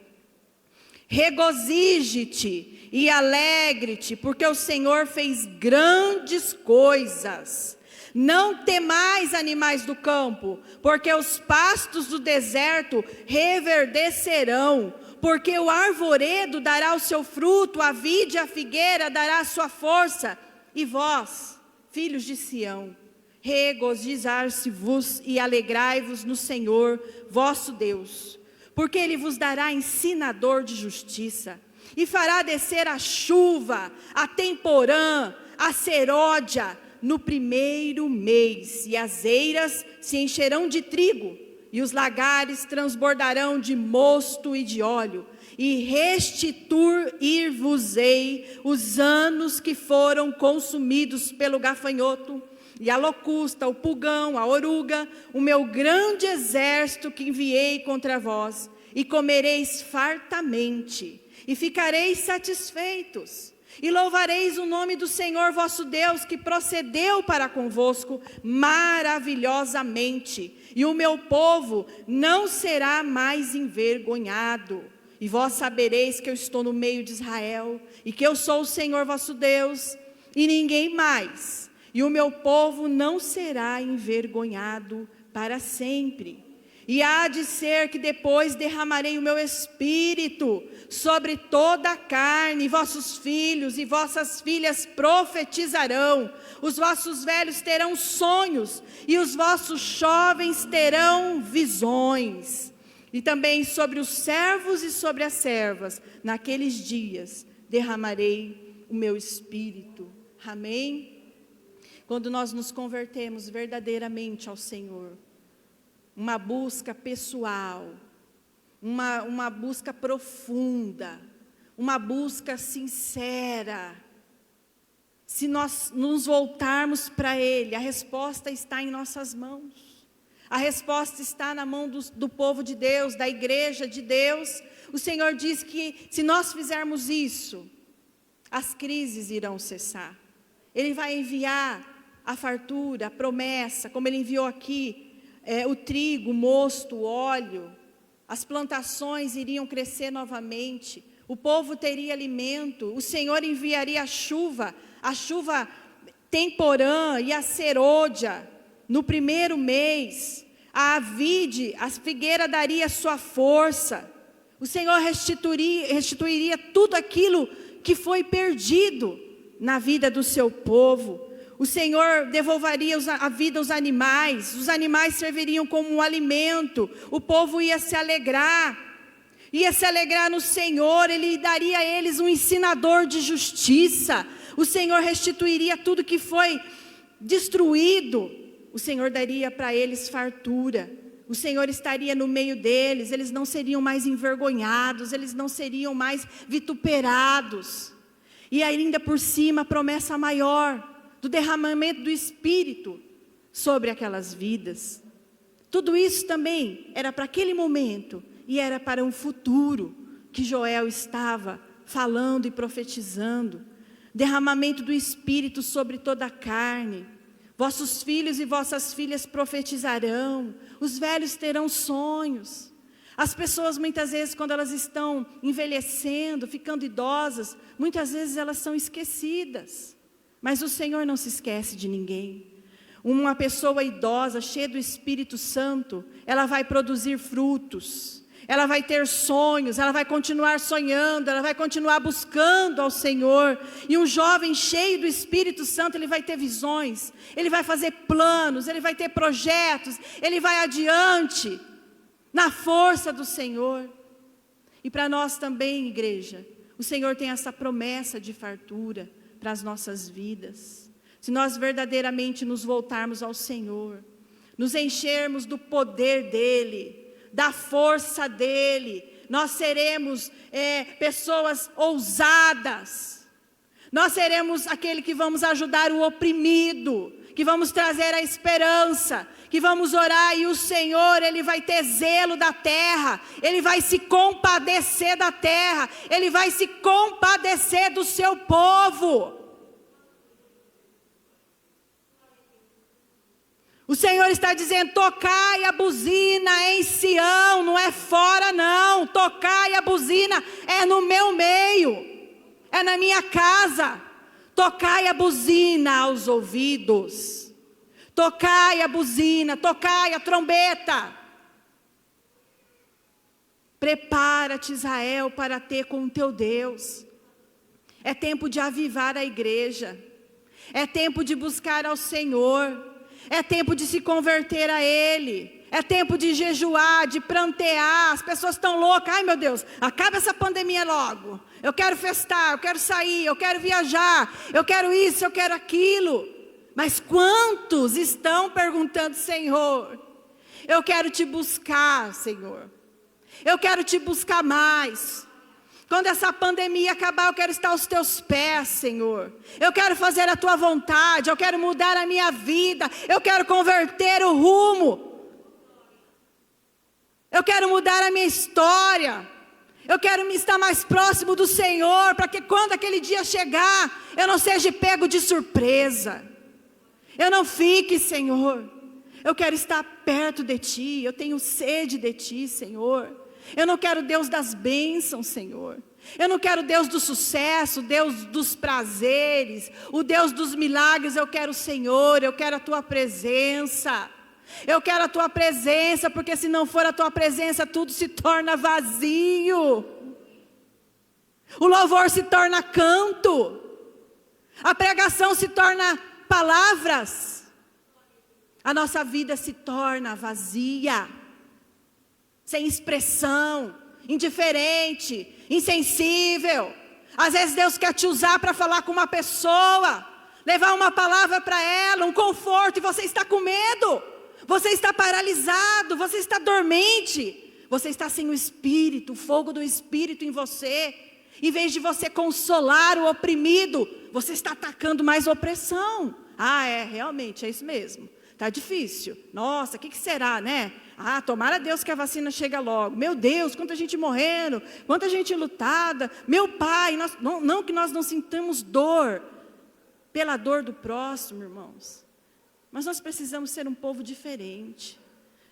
regozije-te e alegre-te, porque o Senhor fez grandes coisas. Não temais, animais do campo, porque os pastos do deserto reverdecerão, porque o arvoredo dará o seu fruto, a vide e a figueira dará a sua força. E vós, filhos de Sião, regozijar-se-vos e alegrai-vos no Senhor, vosso Deus, porque Ele vos dará ensinador de justiça, e fará descer a chuva, a temporã, a seródia, no primeiro mês, e as eiras se encherão de trigo, e os lagares transbordarão de mosto e de óleo, e restituir-vos-ei os anos que foram consumidos pelo gafanhoto, e a locusta, o pulgão, a oruga, o meu grande exército que enviei contra vós, e comereis fartamente, e ficareis satisfeitos. E louvareis o nome do Senhor vosso Deus, que procedeu para convosco maravilhosamente. E o meu povo não será mais envergonhado. E vós sabereis que eu estou no meio de Israel, e que eu sou o Senhor vosso Deus, e ninguém mais. E o meu povo não será envergonhado para sempre. E há de ser que depois derramarei o meu espírito sobre toda a carne, vossos filhos e vossas filhas profetizarão, os vossos velhos terão sonhos, e os vossos jovens terão visões. E também sobre os servos e sobre as servas, naqueles dias, derramarei o meu espírito. Amém? Quando nós nos convertemos verdadeiramente ao Senhor, uma busca pessoal, uma busca profunda, uma busca sincera. Se nós nos voltarmos para Ele, a resposta está em nossas mãos. A resposta está na mão do povo de Deus, da igreja de Deus. O Senhor diz que se nós fizermos isso, as crises irão cessar. Ele vai enviar a fartura, a promessa, como Ele enviou aqui, o trigo, o mosto, o óleo, as plantações iriam crescer novamente, o povo teria alimento, o Senhor enviaria a chuva temporã e a serôdia, no primeiro mês, a vide, a figueira daria sua força, o Senhor restituiria tudo aquilo que foi perdido na vida do seu povo. O Senhor devolveria a vida aos animais, os animais serviriam como um alimento, o povo ia se alegrar no Senhor, Ele daria a eles um ensinador de justiça, o Senhor restituiria tudo que foi destruído, o Senhor daria para eles fartura, o Senhor estaria no meio deles, eles não seriam mais envergonhados, eles não seriam mais vituperados. E ainda por cima a promessa maior do derramamento do Espírito sobre aquelas vidas. Tudo isso também era para aquele momento e era para um futuro que Joel estava falando e profetizando. Derramamento do Espírito sobre toda a carne. Vossos filhos e vossas filhas profetizarão, os velhos terão sonhos. As pessoas muitas vezes, quando elas estão envelhecendo, ficando idosas, muitas vezes elas são esquecidas. Mas o Senhor não se esquece de ninguém. Uma pessoa idosa, cheia do Espírito Santo, ela vai produzir frutos, ela vai ter sonhos, ela vai continuar sonhando, ela vai continuar buscando ao Senhor. E um jovem cheio do Espírito Santo, ele vai ter visões, ele vai fazer planos, ele vai ter projetos, ele vai adiante, na força do Senhor. E para nós também, igreja, o Senhor tem essa promessa de fartura para as nossas vidas. Se nós verdadeiramente nos voltarmos ao Senhor, nos enchermos do poder dEle, da força dEle, nós seremos pessoas ousadas, nós seremos aquele que vamos ajudar o oprimido, que vamos trazer a esperança, que vamos orar e o Senhor, Ele vai ter zelo da terra, Ele vai se compadecer da terra, Ele vai se compadecer do seu povo. O Senhor está dizendo, tocai a buzina em Sião, não é fora não, tocai a buzina é no meu meio, é na minha casa, tocai a buzina aos ouvidos, tocai a buzina, tocai a trombeta. Prepara-te, Israel, para ter com o teu Deus. É tempo de avivar a igreja, é tempo de buscar ao Senhor, é tempo de se converter a Ele, é tempo de jejuar, de prantear. As pessoas estão loucas, ai meu Deus, acaba essa pandemia logo, eu quero festar, eu quero sair, eu quero viajar, eu quero isso, eu quero aquilo. Mas quantos estão perguntando, Senhor, eu quero te buscar, Senhor, eu quero te buscar mais. Quando essa pandemia acabar, eu quero estar aos teus pés, Senhor. Eu quero fazer a tua vontade, eu quero mudar a minha vida, eu quero converter o rumo. Eu quero mudar a minha história. Eu quero me estar mais próximo do Senhor, para que quando aquele dia chegar, eu não seja pego de surpresa. Eu não fique, Senhor. Eu quero estar perto de Ti, eu tenho sede de Ti, Senhor. Eu não quero Deus das bênçãos, Senhor. Eu não quero Deus do sucesso, Deus dos prazeres, o Deus dos milagres. Eu quero o Senhor, eu quero a Tua presença. Eu quero a Tua presença, porque se não for a Tua presença, tudo se torna vazio. O louvor se torna canto. A pregação se torna palavras. A nossa vida se torna vazia, sem expressão, indiferente, insensível. Às vezes Deus quer te usar para falar com uma pessoa, levar uma palavra para ela, um conforto, e você está com medo, você está paralisado, você está dormente, você está sem o Espírito, o fogo do Espírito em você. Em vez de você consolar o oprimido, você está atacando mais opressão. Realmente, é isso mesmo. Está difícil. Nossa, o que será, né? Tomara Deus que a vacina chegue logo. Meu Deus, quanta gente morrendo, quanta gente lutada. Meu Pai, não que nós não sintamos dor pela dor do próximo, irmãos. Mas nós precisamos ser um povo diferente.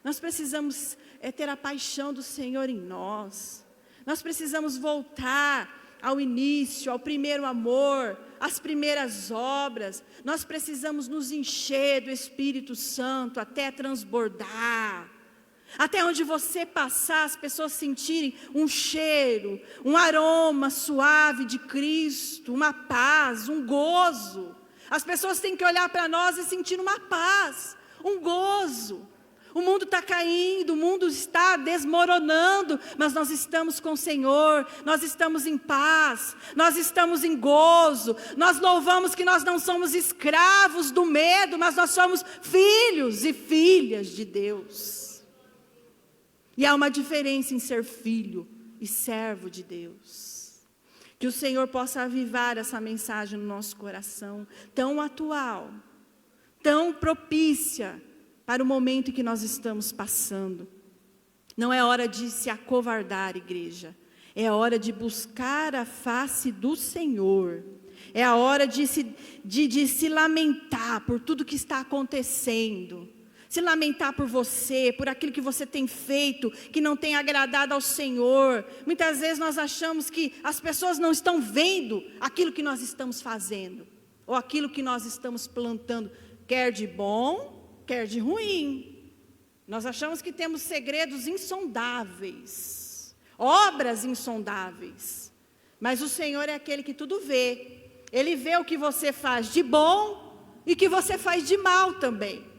Nós precisamos ter a paixão do Senhor em nós. Nós precisamos voltar ao início, ao primeiro amor, às primeiras obras. Nós precisamos nos encher do Espírito Santo até transbordar. Até onde você passar, as pessoas sentirem um cheiro, um aroma suave de Cristo, uma paz, um gozo. As pessoas têm que olhar para nós e sentir uma paz, um gozo. O mundo está caindo, o mundo está desmoronando, mas nós estamos com o Senhor, nós estamos em paz, nós estamos em gozo. Nós louvamos que nós não somos escravos do medo, mas nós somos filhos e filhas de Deus. E há uma diferença em ser filho e servo de Deus. Que Que o Senhor possa avivar essa mensagem no nosso coração, tão atual, tão propícia para o momento que nós estamos passando. Não é hora de se acovardar, igreja. É hora de buscar a face do Senhor. É a hora de se lamentar por tudo que está acontecendo. Se lamentar por você, por aquilo que você tem feito, que não tem agradado ao Senhor. Muitas vezes nós achamos que as pessoas não estão vendo aquilo que nós estamos fazendo, ou aquilo que nós estamos plantando, quer de bom, quer de ruim. Nós achamos que temos segredos insondáveis, obras insondáveis, mas o Senhor é aquele que tudo vê. Ele vê o que você faz de bom e o que você faz de mal também.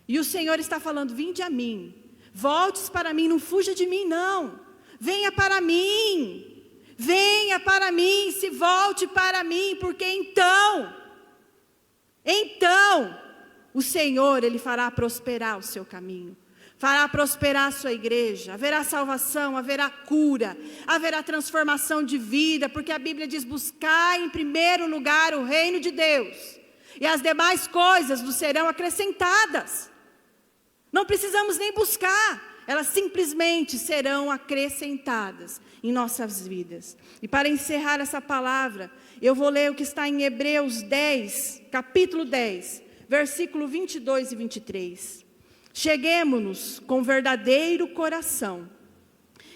E o Senhor está falando: vinde a mim, voltes para mim, não fuja de mim não, venha para mim, se volte para mim, porque então, o Senhor, Ele fará prosperar o seu caminho, fará prosperar a sua igreja, haverá salvação, haverá cura, haverá transformação de vida, porque a Bíblia diz: buscar em primeiro lugar o reino de Deus, e as demais coisas nos serão acrescentadas. Não precisamos nem buscar, elas simplesmente serão acrescentadas em nossas vidas. E para encerrar essa palavra, eu vou ler o que está em Hebreus 10, capítulo 10, versículo 22 e 23. Cheguemo-nos com verdadeiro coração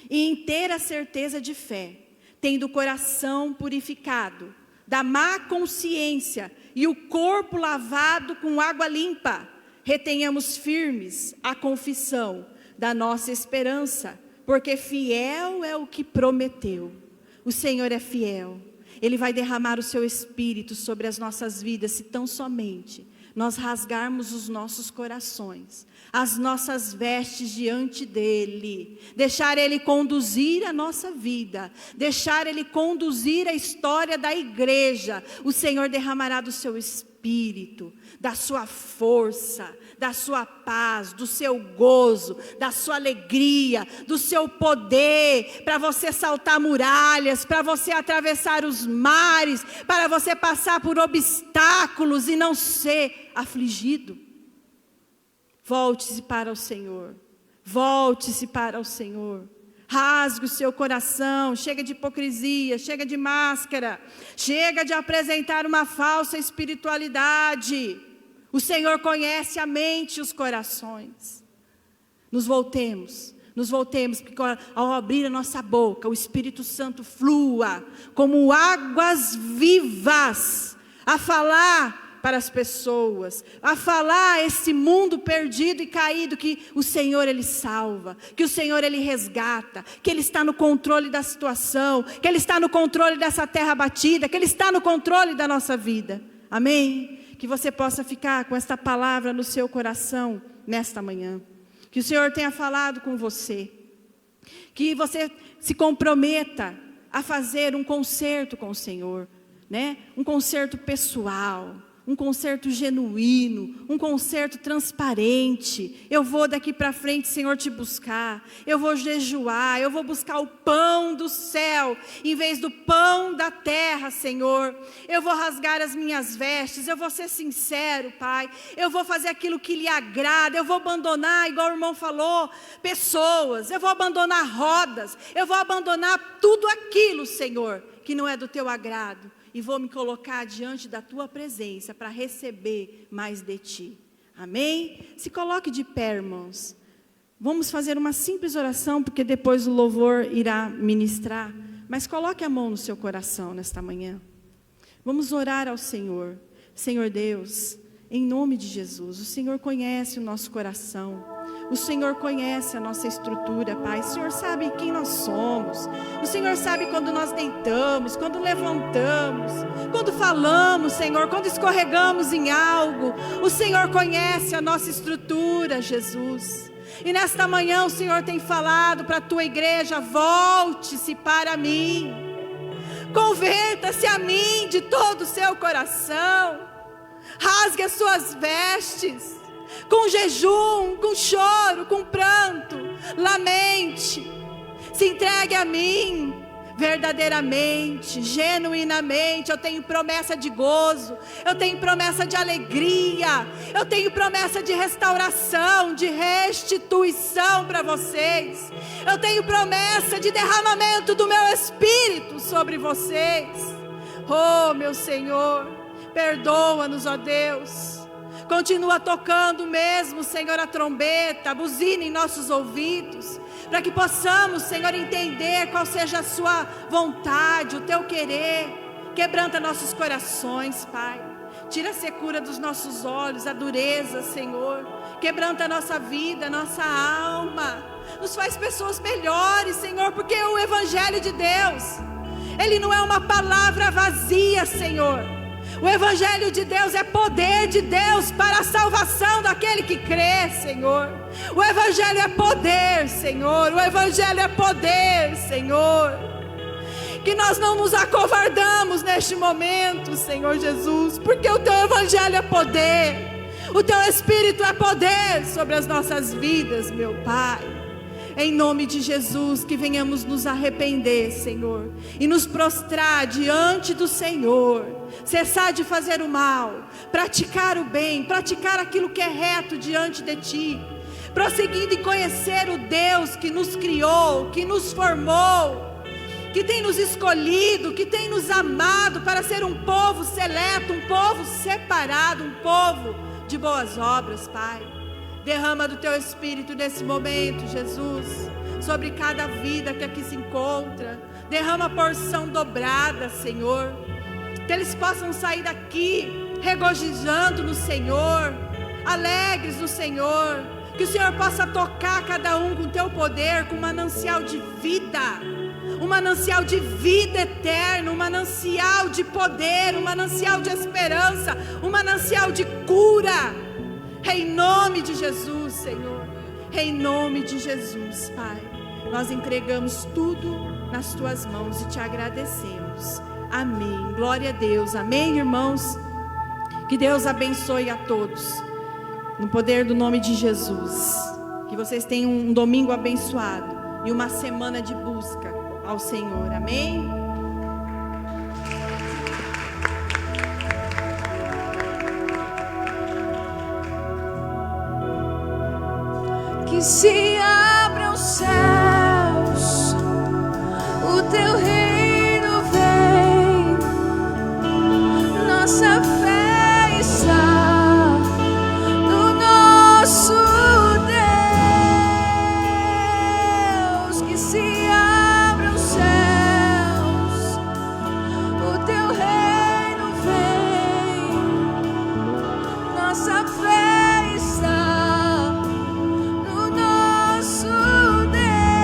e inteira certeza de fé, tendo o coração purificado da má consciência e o corpo lavado com água limpa. Retenhamos firmes a confissão da nossa esperança, porque fiel é o que prometeu. O Senhor é fiel. Ele vai derramar o seu Espírito sobre as nossas vidas, se tão somente nós rasgarmos os nossos corações, as nossas vestes diante dEle, deixar Ele conduzir a nossa vida, deixar Ele conduzir a história da igreja. O Senhor derramará do seu Espírito, da sua força, da sua paz, do seu gozo, da sua alegria, do seu poder, para você saltar muralhas, para você atravessar os mares, para você passar por obstáculos e não ser afligido. Volte-se para o Senhor, volte-se para o Senhor. Rasgue o seu coração, chega de hipocrisia, chega de máscara, chega de apresentar uma falsa espiritualidade. O Senhor conhece a mente e os corações. Nos voltemos, porque ao abrir a nossa boca, o Espírito Santo flua como águas vivas, a falar para as pessoas, a falar a esse mundo perdido e caído, que o Senhor Ele salva, que o Senhor Ele resgata, que Ele está no controle da situação, que Ele está no controle dessa terra batida, que Ele está no controle da nossa vida. Amém? Que você possa ficar com esta palavra no seu coração nesta manhã, que o Senhor tenha falado com você, que você se comprometa a fazer um concerto com o Senhor, né? Um concerto pessoal, um concerto genuíno, um concerto transparente. Eu vou daqui para frente, Senhor, te buscar, eu vou jejuar, eu vou buscar o pão do céu, em vez do pão da terra, Senhor. Eu vou rasgar as minhas vestes, eu vou ser sincero, Pai, eu vou fazer aquilo que lhe agrada, eu vou abandonar, igual o irmão falou, pessoas, eu vou abandonar rodas, eu vou abandonar tudo aquilo, Senhor, que não é do teu agrado, e vou me colocar diante da tua presença para receber mais de ti. Amém? Se coloque de pé, irmãos. Vamos fazer uma simples oração, porque depois o louvor irá ministrar. Mas coloque a mão no seu coração nesta manhã. Vamos orar ao Senhor. Senhor Deus, em nome de Jesus, o Senhor conhece o nosso coração. O Senhor conhece a nossa estrutura, Pai. O Senhor sabe quem nós somos. O Senhor sabe quando nós deitamos, quando levantamos, quando falamos, Senhor, quando escorregamos em algo. O Senhor conhece a nossa estrutura, Jesus. E nesta manhã o Senhor tem falado para a tua igreja: volte-se para mim. Converta-se a mim de todo o seu coração. Rasgue as suas vestes. Com jejum, com choro, com pranto, lamente, se entregue a mim, verdadeiramente, genuinamente. Eu tenho promessa de gozo, eu tenho promessa de alegria, eu tenho promessa de restauração, de restituição para vocês. Eu tenho promessa de derramamento do meu Espírito sobre vocês. Oh, meu Senhor, perdoa-nos, ó Deus. Continua tocando mesmo, Senhor, a trombeta, a buzina em nossos ouvidos, para que possamos, Senhor, entender qual seja a sua vontade, o teu querer. Quebranta nossos corações, Pai. Tira a secura dos nossos olhos, a dureza, Senhor. Quebranta a nossa vida, a nossa alma. Nos faz pessoas melhores, Senhor, porque o Evangelho de Deus, ele não é uma palavra vazia, Senhor. O Evangelho de Deus é poder de Deus para a salvação daquele que crê, Senhor. O Evangelho é poder, Senhor. O Evangelho é poder, Senhor. Que nós não nos acovardamos neste momento, Senhor Jesus, porque o Teu Evangelho é poder. O Teu Espírito é poder sobre as nossas vidas, meu Pai. Em nome de Jesus, que venhamos nos arrepender, Senhor, e nos prostrar diante do Senhor, cessar de fazer o mal, praticar o bem, praticar aquilo que é reto diante de Ti, prosseguindo em conhecer o Deus que nos criou, que nos formou, que tem nos escolhido, que tem nos amado para ser um povo seleto, um povo separado, um povo de boas obras, Pai. Derrama do Teu Espírito nesse momento, Jesus, sobre cada vida que aqui se encontra. Derrama a porção dobrada, Senhor, que eles possam sair daqui regozijando no Senhor, alegres no Senhor. Que o Senhor possa tocar cada um com Teu poder, com um manancial de vida, um manancial de vida eterna, um manancial de poder, um manancial de esperança, um manancial de cura. Em nome de Jesus, Senhor, em nome de Jesus, Pai, nós entregamos tudo nas Tuas mãos e Te agradecemos. Amém. Glória a Deus. Amém, irmãos. Que Deus abençoe a todos, no poder do nome de Jesus. Que vocês tenham um domingo abençoado e uma semana de busca ao Senhor. Amém. Que se abram os céus, o Teu reino vem, nossa fé está no nosso Deus. Que se abram os céus, o Teu reino vem, nossa fé está no nosso Deus.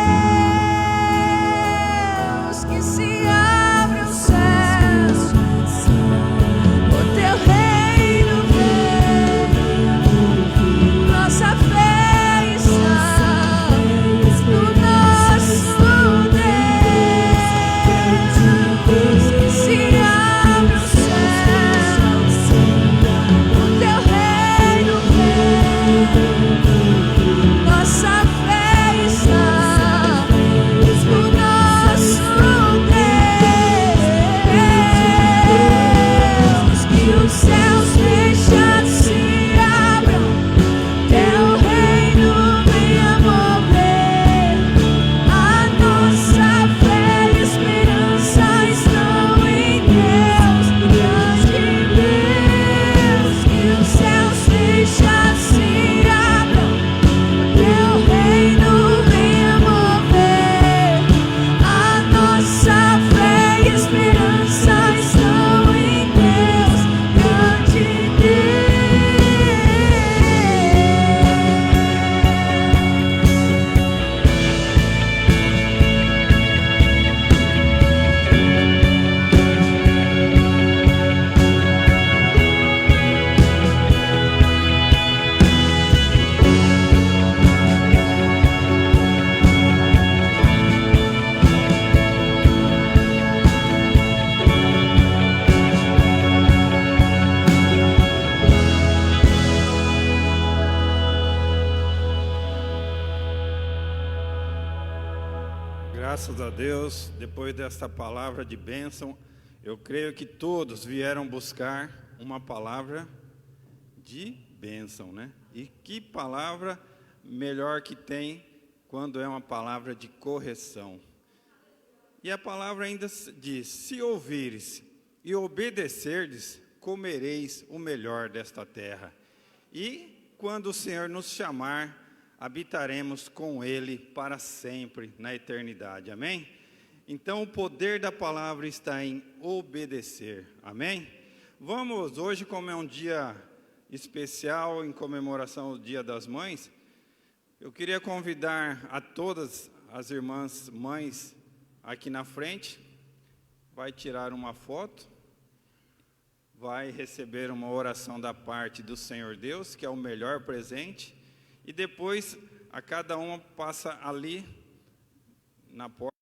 Graças a Deus, depois desta palavra de bênção, eu creio que todos vieram buscar uma palavra de bênção, né? E que palavra melhor que tem quando é uma palavra de correção. E a palavra ainda diz: se ouvires e obedecerdes, comereis o melhor desta terra. E quando o Senhor nos chamar, habitaremos com Ele para sempre, na eternidade. Amém? Então, o poder da palavra está em obedecer. Amém? Vamos, hoje, como é um dia especial em comemoração ao Dia das Mães, eu queria convidar a todas as irmãs mães aqui na frente. Vai tirar uma foto, vai receber uma oração da parte do Senhor Deus, que é o melhor presente. E depois, a cada uma passa ali na porta.